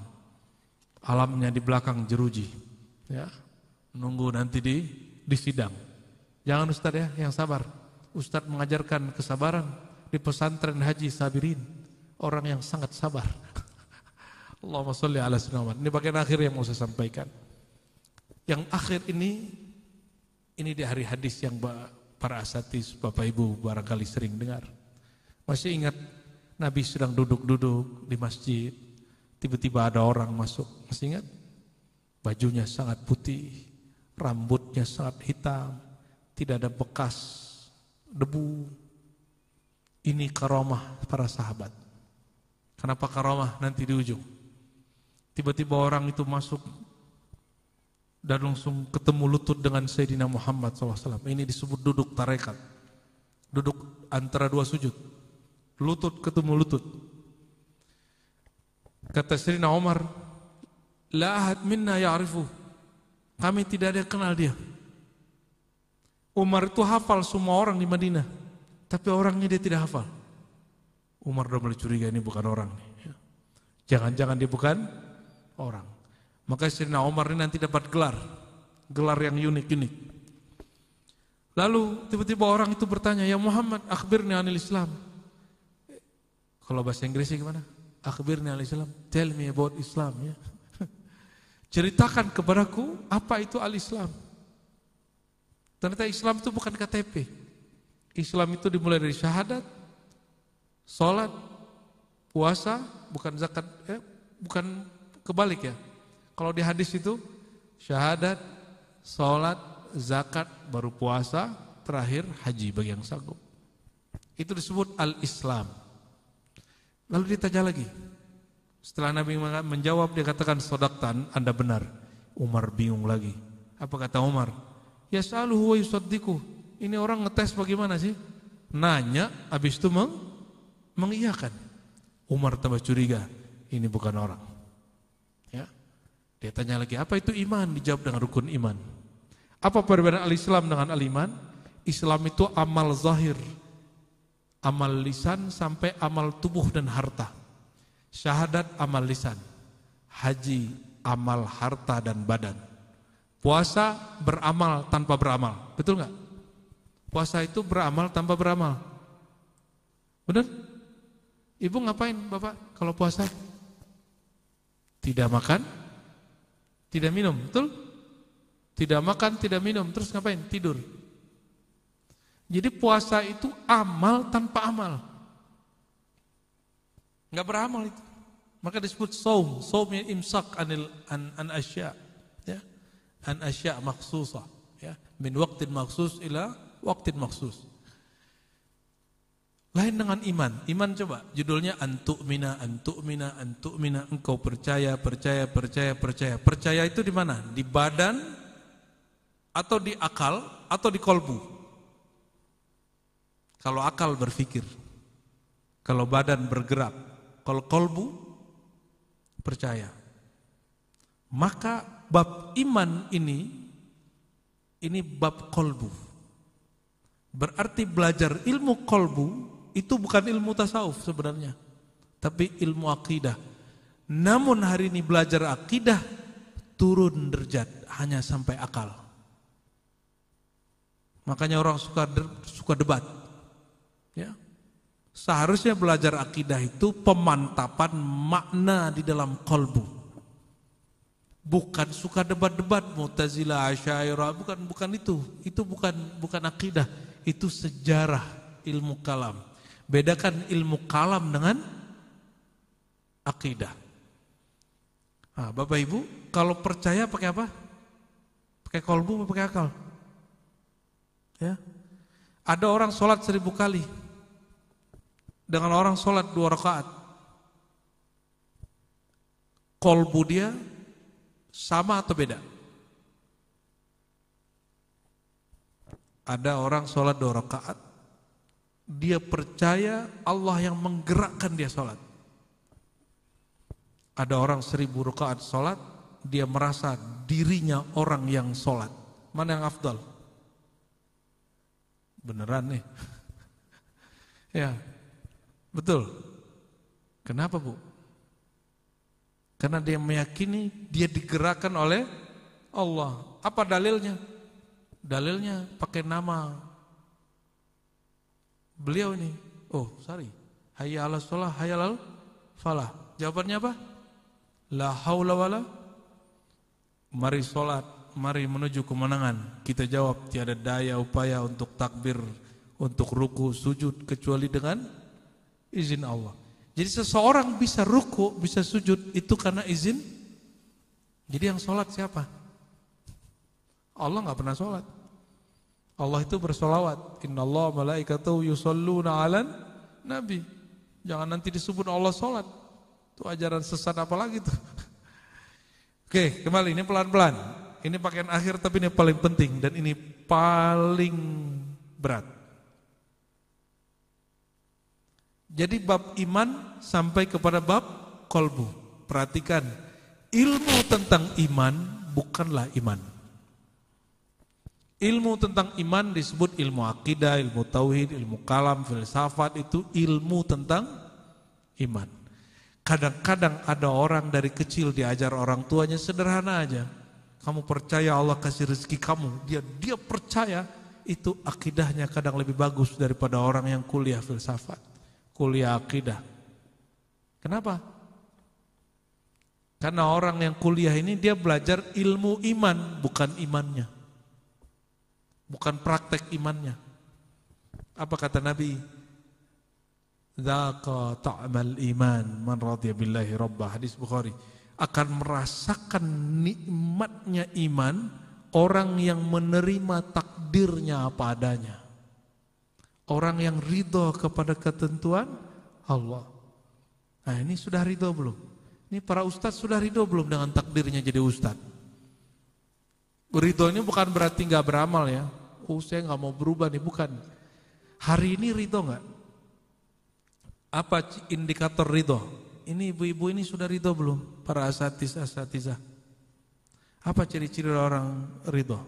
Alamnya di belakang jeruji, ya, nunggu nanti di sidang. Jangan ustadz ya, yang sabar. Ustadz mengajarkan kesabaran di pesantren Haji Sabirin. Orang yang sangat sabar. Allahumma sholli ala sayyidina Muhammad. Ini bagian akhir yang mau saya sampaikan. Yang akhir ini di hari hadis yang para asatidz Bapak Ibu barangkali sering dengar. Masih ingat Nabi sedang duduk-duduk di masjid, tiba-tiba ada orang masuk. Masih ingat? Bajunya sangat putih, rambutnya sangat hitam, tidak ada bekas debu. Ini karamah para sahabat. Kenapa karamah? Nanti di ujung. Tiba-tiba orang itu masuk dan langsung ketemu lutut dengan Sayyidina Muhammad SAW. Ini disebut duduk tarekat. Duduk antara dua sujud. Lutut ketemu lutut. Kata Sayyidina Umar, la ahad minna ya'rifu. Kami tidak ada yang kenal dia. Umar itu hafal semua orang di Madinah, tapi orangnya dia tidak hafal. Umar udah mulai curiga, ini bukan orang. Jangan-jangan dia bukan orang. Maka Sayyidina Umar ini nanti dapat gelar yang unik-unik. Lalu tiba-tiba orang itu bertanya, ya Muhammad, akhbirni anil Islam. Kalau bahasa Inggrisnya gimana? Akhbirni anil Islam, tell me about Islam. Ya. Ceritakan kepadaku apa itu al-Islam. Ternyata Islam itu bukan KTP. Islam itu dimulai dari syahadat, sholat, puasa, bukan zakat, bukan kebalik ya. Kalau di hadis itu syahadat, sholat, zakat, baru puasa, terakhir haji bagi yang sanggup. Itu disebut al-Islam. Lalu ditanya lagi. Setelah Nabi menjawab, dia katakan sodaktan, Anda benar. Umar bingung lagi. Apa kata Umar? Yas'aluhu wa yusaddiquh. Ini orang ngetes bagaimana sih? Nanya, habis itu mengiyakan. Umar tambah curiga, ini bukan orang. Ya. Dia tanya lagi, apa itu iman? Dijawab dengan rukun iman. Apa perbedaan al-Islam dengan al-iman? Islam itu amal zahir, amal lisan sampai amal tubuh dan harta. Syahadat amal lisan, haji amal harta dan badan. Puasa beramal tanpa beramal. Betul nggak? Puasa itu beramal tanpa beramal. Benar? Ibu ngapain Bapak kalau puasa? Tidak makan, tidak minum, betul? Tidak makan, tidak minum, terus ngapain? Tidur. Jadi puasa itu amal tanpa amal. Enggak beramal itu. Maka disebut saum. Saumnya imsak an asya, ya. An asya makhsusah, ya. Min waqtin makhsus ila waqtin makhsus. Lain dengan iman. Iman coba judulnya antu'mina. Engkau percaya. Percaya itu di mana? Di badan atau di akal atau di kolbu? Kalau akal berpikir, kalau badan bergerak, kalau kolbu percaya. Maka bab iman ini bab kolbu. Berarti belajar ilmu kolbu itu bukan ilmu tasawuf sebenarnya, tapi ilmu akidah. Namun hari ini belajar akidah turun derajat hanya sampai akal. Makanya orang suka debat. Ya. Seharusnya belajar akidah itu pemantapan makna di dalam kolbu. Bukan suka debat-debat Mu'tazilah, Asy'ariyah, bukan itu. Itu bukan akidah, itu sejarah ilmu kalam. Bedakan ilmu kalam dengan akidah. Nah, Bapak Ibu, kalau percaya pakai apa? Pakai kolbu atau pakai akal? Ya. Ada orang sholat 1000 kali dengan orang sholat 2 rakaat. Kolbu dia sama atau beda? Ada orang sholat 2 rakaat, dia percaya Allah yang menggerakkan dia sholat. Ada orang 1000 rakaat sholat, dia merasa dirinya orang yang sholat. Mana yang afdal? Beneran nih. Ya, betul. Kenapa Bu? Karena dia meyakini dia digerakkan oleh Allah. Apa dalilnya? Dalilnya pakai nama beliau ini. Oh, sorry. Hayya 'alas shalah, hayya 'alal falah. Jawabannya apa? La haula wala. Mari sholat, mari menuju kemenangan. Kita jawab tiada daya upaya untuk takbir, untuk ruku, sujud kecuali dengan izin Allah. Jadi seseorang bisa ruku, bisa sujud itu karena izin. Jadi yang sholat siapa? Allah nggak pernah sholat. Allah itu bersolawat. Innallaha malaikatahu yusholluna 'alan nabi. Jangan nanti disebut Allah sholat. Itu ajaran sesat apa lagi tuh? Oke, kembali ini pelan-pelan. Ini pakaian akhir tapi ini paling penting dan ini paling berat. Jadi bab iman sampai kepada bab kolbu. Perhatikan, ilmu tentang iman bukanlah iman. Ilmu tentang iman disebut ilmu akidah, ilmu tauhid, ilmu kalam, filsafat, itu ilmu tentang iman. Kadang-kadang ada orang dari kecil diajar orang tuanya sederhana aja. Kamu percaya Allah kasih rezeki kamu, dia percaya, itu akidahnya kadang lebih bagus daripada orang yang kuliah filsafat, kuliah akidah. Kenapa? Karena orang yang kuliah ini dia belajar ilmu iman, bukan imannya. Bukan praktek imannya. Apa kata Nabi? Dzaqa ta'mal iman man radiya billahi rabbah, hadis Bukhari. Akan merasakan nikmatnya iman orang yang menerima takdirnya apa adanya. Orang yang ridho kepada ketentuan Allah. Nah, ini sudah ridho belum? Ini para ustadz sudah ridho belum dengan takdirnya jadi ustadz? Ridho ini bukan berarti nggak beramal ya. Oh, saya nggak mau berubah nih, bukan. Hari ini ridho nggak? Apa indikator ridho? Ini ibu-ibu ini sudah ridho belum? Para asatizah. Apa ciri-ciri orang ridho?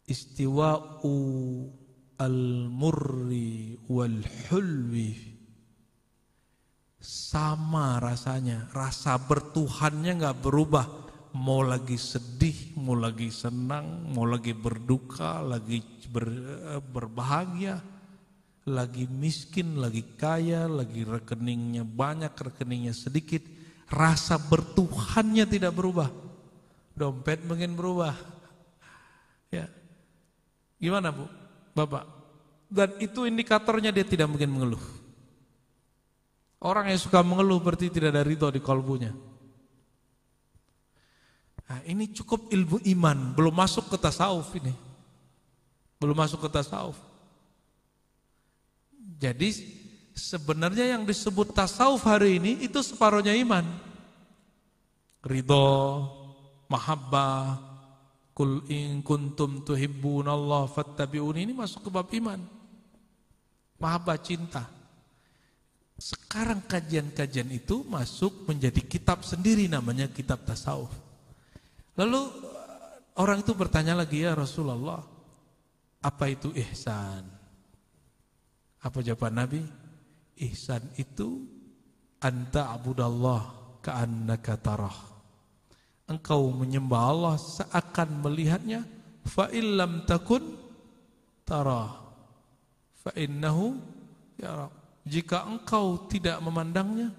Istiwa'u al-murri wal-hulwi. Sama rasanya, rasa bertuhannya nggak berubah, Mau lagi sedih, mau lagi senang, mau lagi berduka, lagi berbahagia, lagi miskin, lagi kaya, lagi rekeningnya banyak, rekeningnya sedikit, rasa bertuhannya tidak berubah. Dompet mungkin berubah. Ya. Gimana Bu? Bapak? Dan itu indikatornya dia tidak mungkin mengeluh. Orang yang suka mengeluh berarti tidak ada ridho di kalbunya. Nah, ini cukup ilmu iman, belum masuk ke tasawuf ini. Belum masuk ke tasawuf. Jadi sebenarnya yang disebut tasawuf hari ini itu separuhnya iman. Ridho, mahabbah, kul in kuntum tuhibbunallah fattabi'uni, ini masuk ke bab iman. Mahabbah, cinta. Sekarang kajian-kajian itu masuk menjadi kitab sendiri namanya kitab tasawuf. Lalu orang itu bertanya lagi, ya Rasulullah, apa itu ihsan? Apa jawaban Nabi? Ihsan itu anta abudallah ka'annaka tarah. Engkau menyembah Allah seakan melihatnya. Fa illam takun tarah fa innahu yara. Jika engkau tidak memandangnya,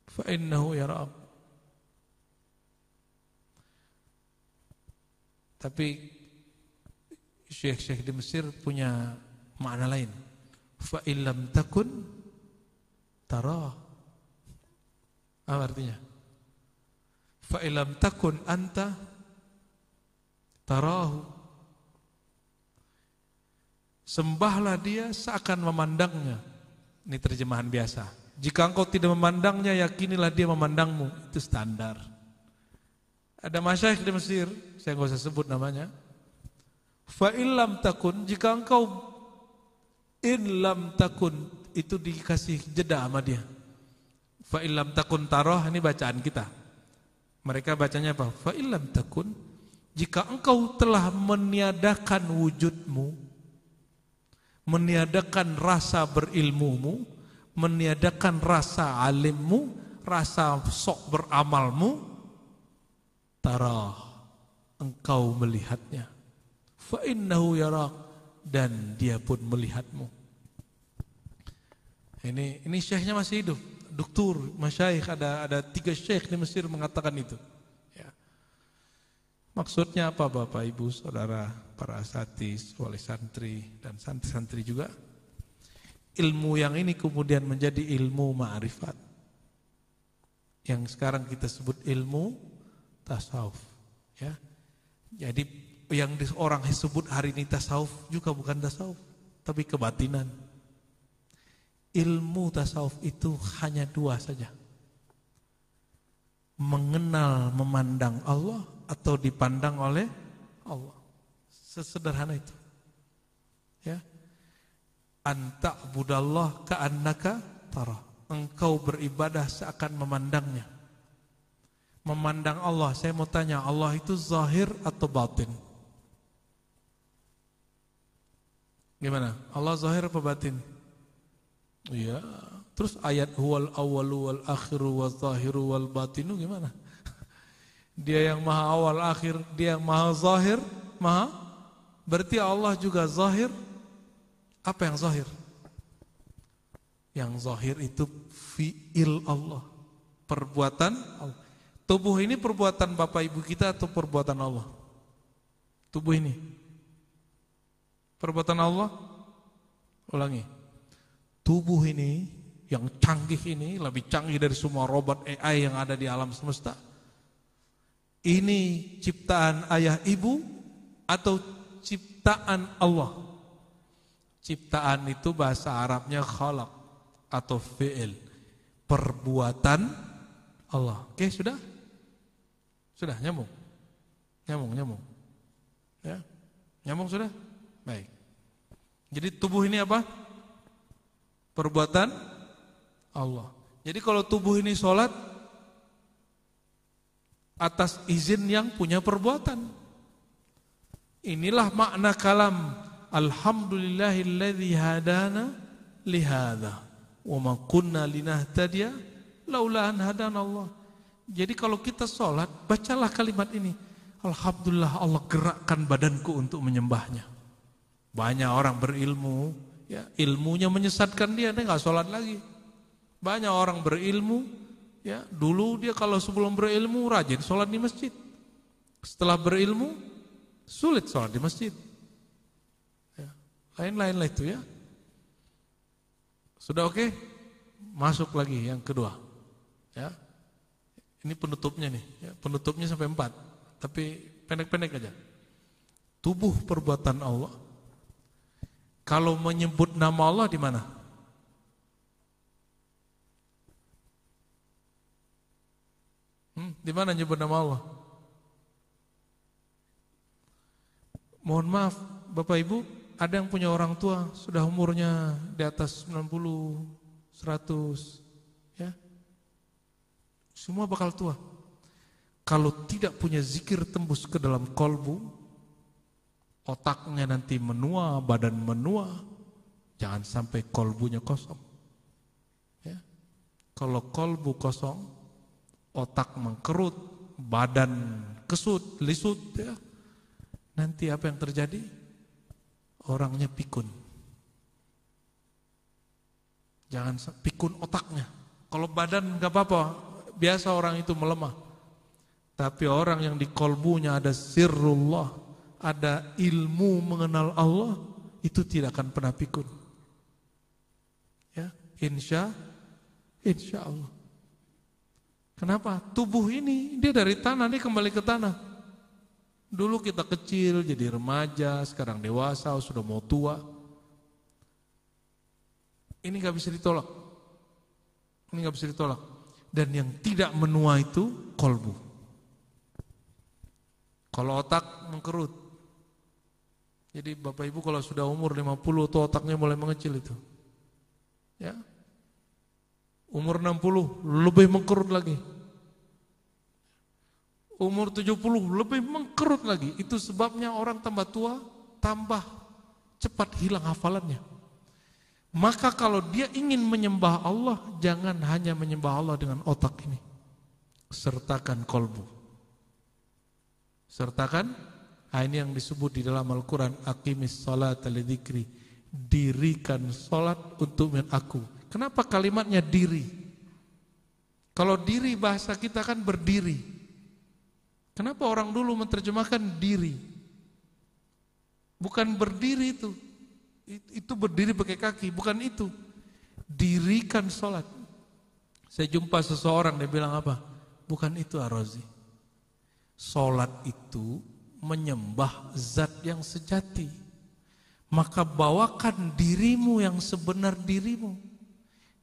fa innahu yara. Tapi syekh-syekh di Mesir punya makna lain. Fa illam takun tarah. Apa artinya? Fa illam takun anta tarahu. Sembahlah dia seakan memandangnya. Ini terjemahan biasa. Jika engkau tidak memandangnya, yakinilah dia memandangmu. Itu standar. Ada masyayikh di Mesir, saya nggak usah sebut namanya. Fa illam takun, jika engkau in lam takun, itu dikasih jeda sama dia. Fa illam takun tarah, ini bacaan kita. Mereka bacanya apa? Fa illam takun, jika engkau telah meniadakan wujudmu, meniadakan rasa berilmumu, meniadakan rasa alimmu, rasa sok beramalmu, tarah, engkau melihatnya. Fa innahu yarak, dan dia pun melihatmu. Ini syekhnya masih hidup. Doktor, masyayikh, ada 3 syekh di Mesir mengatakan itu. Ya. Maksudnya apa Bapak Ibu Saudara, para asatis, wali santri dan santri-santri juga? Ilmu yang ini kemudian menjadi ilmu ma'rifat. Yang sekarang kita sebut ilmu tasawuf, ya. Jadi yang orang sebut hari ini tasawuf juga bukan tasawuf, tapi kebatinan. Ilmu tasawuf itu hanya 2 saja. Mengenal, memandang Allah atau dipandang oleh Allah. Sesederhana itu. Ya. Anta budallah ka'annaka tarah. Engkau beribadah seakan memandangnya. Memandang Allah, saya mau tanya, Allah itu zahir atau batin? Gimana? Allah zahir apa batin? Iya. Terus ayat huwal awwalu wal akhiru wal zahiru wal batinu gimana? Dia yang maha awal akhir, dia yang maha zahir, maha. Berarti Allah juga zahir. Apa yang zahir? Yang zahir itu fi'il Allah, perbuatan Allah. Tubuh ini perbuatan Bapak Ibu kita atau perbuatan Allah? Tubuh ini perbuatan Allah? Ulangi. Tubuh ini yang canggih ini, lebih canggih dari semua robot AI yang ada di alam semesta. Ini ciptaan ayah ibu atau ciptaan Allah? Ciptaan itu bahasa Arabnya khalaq atau fi'il, perbuatan Allah. Oke, sudah? Sudah nyambung? Nyambung. Ya. Nyambung sudah? Baik. Jadi tubuh ini apa? Perbuatan Allah. Jadi kalau tubuh ini sholat atas izin yang punya perbuatan. Inilah makna kalam alhamdulillahilladzi hadana lihada wa ma kunna linahtadiya laula an hadana Allah. Jadi kalau kita sholat, bacalah kalimat ini. Alhamdulillah Allah gerakkan badanku untuk menyembahnya. Banyak orang berilmu, ya, ilmunya menyesatkan dia nggak sholat lagi. Banyak orang berilmu, ya, dulu dia kalau sebelum berilmu rajin sholat di masjid. Setelah berilmu, sulit sholat di masjid. Ya, lain-lain lah itu ya. Sudah oke? Masuk lagi yang kedua. Ya. Ini penutupnya nih, ya, penutupnya sampai 4, tapi pendek-pendek aja. Tubuh perbuatan Allah. Kalau menyebut nama Allah di mana? Di mana nyebut nama Allah? Mohon maaf, Bapak Ibu, ada yang punya orang tua sudah umurnya di atas 90, 100, ya. Semua bakal tua. Kalau tidak punya zikir tembus ke dalam kolbu, otaknya nanti menua, badan menua. Jangan sampai kolbunya kosong. Ya. Kalau kolbu kosong, otak mengkerut, badan kesut, lisut, ya. Nanti apa yang terjadi? Orangnya pikun. Jangan pikun otaknya. Kalau badan nggak apa-apa, biasa orang itu melemah. Tapi orang yang di kolbunya ada sirrullah, ada ilmu mengenal Allah, itu tidak akan pernah pikun. Ya, insya Allah. Kenapa? Tubuh ini dia dari tanah, dia kembali ke tanah. Dulu kita kecil, jadi remaja, sekarang dewasa, sudah mau tua. Ini gak bisa ditolak. Ini gak bisa ditolak. Dan yang tidak menua itu kolbu. Kalau otak mengkerut. Jadi Bapak Ibu kalau sudah umur 50 tuh otaknya mulai mengecil itu. Ya. Umur 60 lebih mengkerut lagi. Umur 70 lebih mengkerut lagi. Itu sebabnya orang tambah tua, tambah cepat hilang hafalannya. Maka kalau dia ingin menyembah Allah, jangan hanya menyembah Allah dengan otak ini. Sertakan kolbu. Sertakan, ini yang disebut di dalam Al-Quran, aqimis sholata lidzikri. Dirikan sholat untuk aku. Kenapa kalimatnya diri? Kalau diri bahasa kita kan berdiri. Kenapa orang dulu menerjemahkan diri? Bukan berdiri itu. Itu berdiri pakai kaki, bukan itu. Dirikan sholat. Saya jumpa seseorang, dia bilang apa? Bukan itu Ar-Razi. Sholat itu menyembah zat yang sejati. Maka bawakan dirimu yang sebenar dirimu.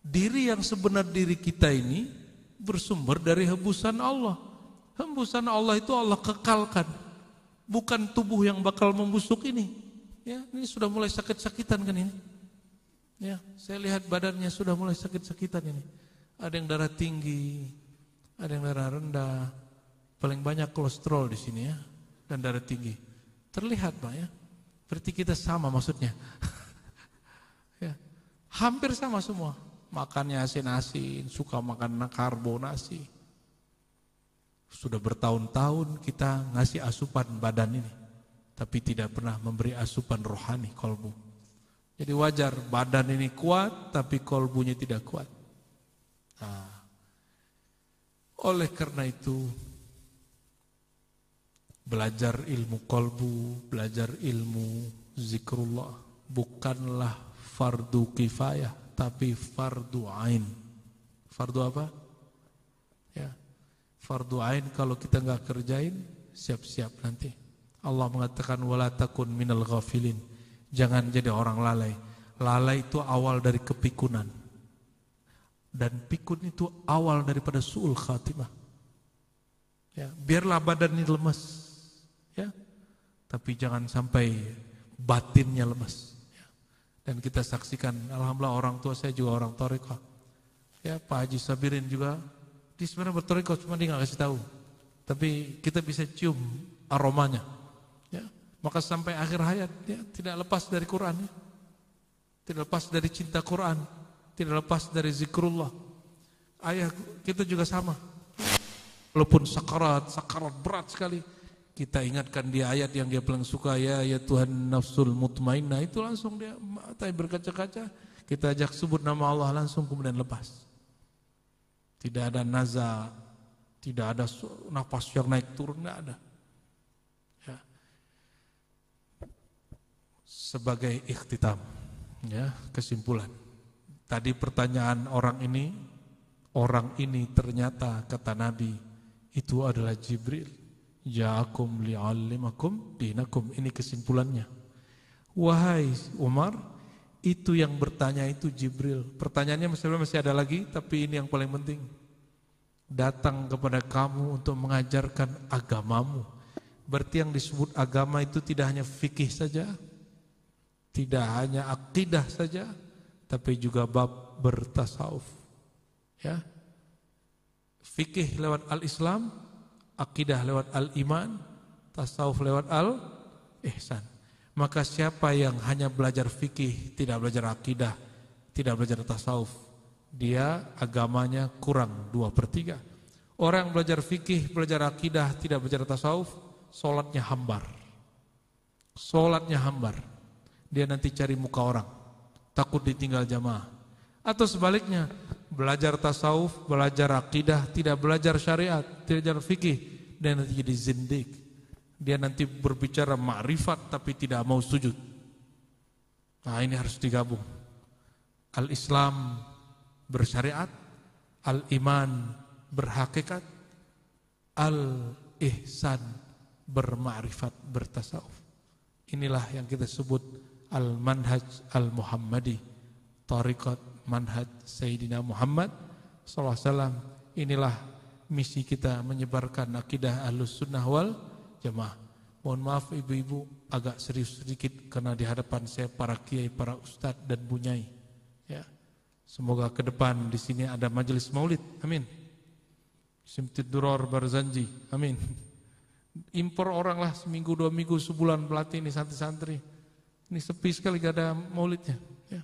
Diri yang sebenar diri kita ini bersumber dari hembusan Allah. Hembusan Allah itu Allah kekalkan. Bukan tubuh yang bakal membusuk ini. Ya, ini sudah mulai sakit-sakitan kan ini. Ya, saya lihat badannya sudah mulai sakit-sakitan ini. Ada yang darah tinggi, ada yang darah rendah, paling banyak kolesterol di sini ya, dan darah tinggi. Terlihat Pak ya. Berarti kita sama maksudnya. Ya, hampir sama semua. Makannya asin-asin, suka makan karbo nasi. Sudah bertahun-tahun kita ngasih asupan badan ini. Tapi tidak pernah memberi asupan rohani kolbu. Jadi wajar badan ini kuat tapi kolbunya tidak kuat. Nah, oleh karena itu belajar ilmu kolbu, belajar ilmu zikrullah bukanlah fardu kifayah tapi fardu ain. Fardu apa? Ya, fardu ain kalau kita nggak kerjain siap-siap nanti. Allah mengatakan wala takun minal ghafilin. Jangan jadi orang lalai. Lalai itu awal dari kepikunan. Dan pikun itu awal daripada su'ul khatimah. Ya, biarlah badan ini lemas. Ya. Tapi jangan sampai batinnya lemas. Ya. Dan kita saksikan, alhamdulillah orang tua saya juga orang thariqah. Ya, Pak Haji Sabirin juga dia sebenarnya berthariqah cuma dia nggak kasih tahu. Tapi kita bisa cium aromanya. Ya, maka sampai akhir hayat ya, tidak lepas dari Quran ya. Tidak lepas dari cinta Quran, tidak lepas dari zikrullah. Ayah kita juga sama. Walaupun sakarat berat sekali, kita ingatkan dia ayat yang dia paling suka, ya Tuhan nafsul mutmainnah, itu langsung dia mata berkaca-kaca. Kita ajak sebut nama Allah langsung kemudian lepas. Tidak ada naza, tidak ada nafas yang naik turun, enggak ada. Ya. Sebagai ikhtitam, ya, kesimpulan. Tadi pertanyaan orang ini ternyata kata Nabi itu adalah Jibril. Ja'akum li'allimakum dinakum. Ini kesimpulannya. Wahai Umar, itu yang bertanya itu Jibril. Pertanyaannya masih ada lagi, tapi ini yang paling penting. Datang kepada kamu untuk mengajarkan agamamu. Berarti yang disebut agama itu tidak hanya fikih saja, tidak hanya akidah saja, tapi juga bab bertasawuf. Ya. Fikih lewat al-Islam, akidah lewat al-iman, tasawuf lewat al-ihsan. Maka siapa yang hanya belajar fikih, tidak belajar akidah, tidak belajar tasawuf, dia agamanya kurang 2/3. Orang belajar fikih, belajar akidah, tidak belajar tasawuf, sholatnya hambar. Sholatnya hambar. Dia nanti cari muka orang, takut ditinggal jamaah. Atau sebaliknya, belajar tasawuf, belajar akidah, tidak belajar syariat, tidak belajar fikih, dia nanti jadi zindik. Dia nanti berbicara ma'rifat tapi tidak mau sujud. Nah, ini harus digabung. Al-Islam bersyariat, al-iman berhakikat, al-ihsan berma'rifat, bertasawuf. Inilah yang kita sebut al-manhaj al-Muhammadi, tariqat manhaj Sayyidina Muhammad SAW. Inilah misi kita, menyebarkan akidah Ahlus Sunnah wal Jamaah. Mohon maaf ibu-ibu, agak serius sedikit karena di hadapan saya para kiai, para ustadz dan bunyai. Ya, semoga ke depan di sini ada majelis maulid. Amin. Simtid Duror Barzanji. Amin. Impor orang lah seminggu, 2 minggu, sebulan pelatih ini santri-santri. Ini sepi sekali, gak ada maulidnya. Ya.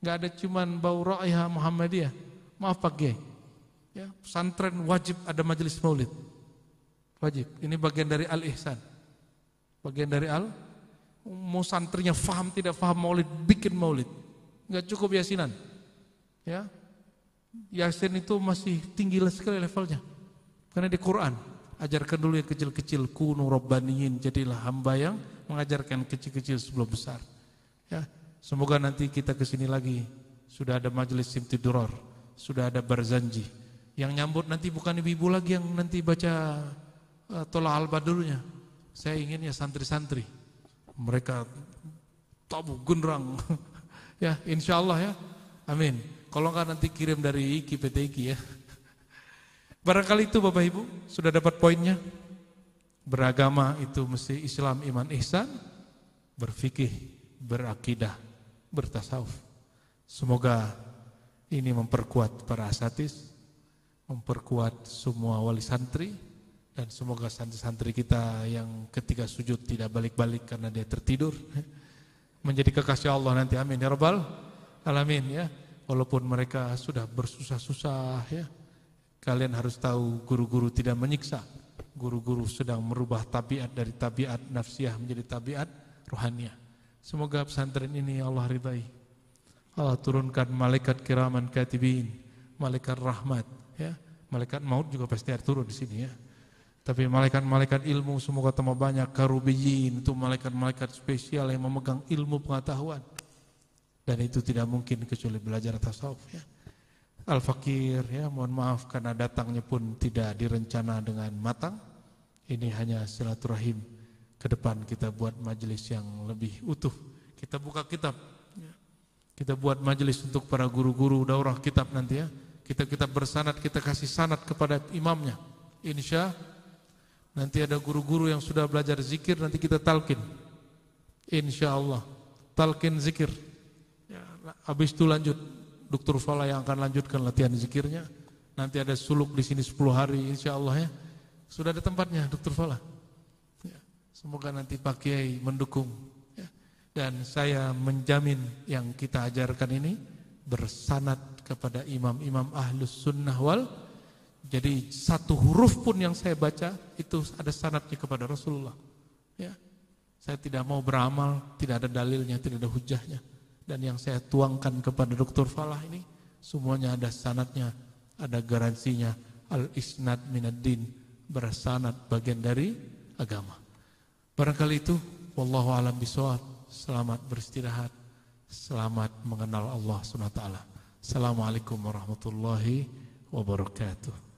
Gak ada cuman bau ra'ihah Muhammadiyah. Maaf Pak Kiai. Ya, pesantren wajib ada majelis maulid. Wajib. Ini bagian dari al-ihsan. Bagian dari mau santrinya faham tidak faham maulid, bikin maulid. Gak cukup yasinan. Ya. Yasin itu masih tinggi sekali levelnya. Karena di Quran, ajarkan dulu yang kecil-kecil, kunu rabbaniyin, jadilah hamba yang mengajarkan kecil-kecil sebelum besar. Ya, semoga nanti kita kesini lagi sudah ada majelis Simtid Duror, sudah ada Barzanji. Yang nyambut nanti bukan ibu-ibu lagi yang nanti baca Tola al-Badrunya. Saya ingin ya santri-santri. Mereka tabu genrang. Ya, insyaallah ya. Amin. Kalau enggak nanti kirim dari IKI, PT IKI ya. Barangkali itu Bapak Ibu sudah dapat poinnya. Beragama itu mesti Islam, iman, ihsan, berfikih, berakidah, bertasawuf. Semoga ini memperkuat para asatidz, memperkuat semua wali santri, dan semoga santri-santri kita yang ketika sujud tidak balik-balik karena dia tertidur menjadi kekasih Allah nanti. Amin ya rabbal alamin ya. Walaupun mereka sudah bersusah-susah ya, kalian harus tahu guru-guru tidak menyiksa. Guru-guru sedang merubah tabiat dari tabiat nafsiyah menjadi tabiat rohaniah. Semoga pesantren ini Allah ridai. Allah turunkan malaikat kiraman katibin, malaikat rahmat ya. Malaikat maut juga pasti ada turun di sini ya. Tapi malaikat-malaikat ilmu semoga tambah banyak. Karubiyin itu malaikat-malaikat spesial yang memegang ilmu pengetahuan. Dan itu tidak mungkin kecuali belajar tasawuf ya. Al-Fakir ya, mohon maaf karena datangnya pun tidak direncana dengan matang. Ini hanya silaturahim. Ke depan kita buat majelis yang lebih utuh. Kita buka kitab ya. Kita buat majelis untuk para guru-guru daurah kitab nanti ya. Kita bersanad, kita kasih sanad kepada imamnya. Insya nanti ada guru-guru yang sudah belajar zikir, nanti kita talqin. Insya Allah talqin zikir ya, habis itu lanjut Dr. Fala yang akan lanjutkan latihan zikirnya. Nanti ada suluk di sini 10 hari insya Allah ya. Sudah ada tempatnya Dr. Fala ya. Semoga nanti Pak Kiai mendukung ya. Dan saya menjamin yang kita ajarkan ini bersanad kepada imam-imam Ahlus Sunnah wal Jadi satu huruf pun yang saya baca itu ada sanadnya kepada Rasulullah. Ya. Saya tidak mau beramal, tidak ada dalilnya, tidak ada hujahnya. Dan yang saya tuangkan kepada Dr. Falah ini semuanya ada sanadnya, ada garansinya. Al-isnad minad-din, bersanad bagian dari agama. Barangkali itu, wallahu a'lam bishawab. Selamat beristirahat, selamat mengenal Allah SWT. Assalamualaikum warahmatullahi wabarakatuh.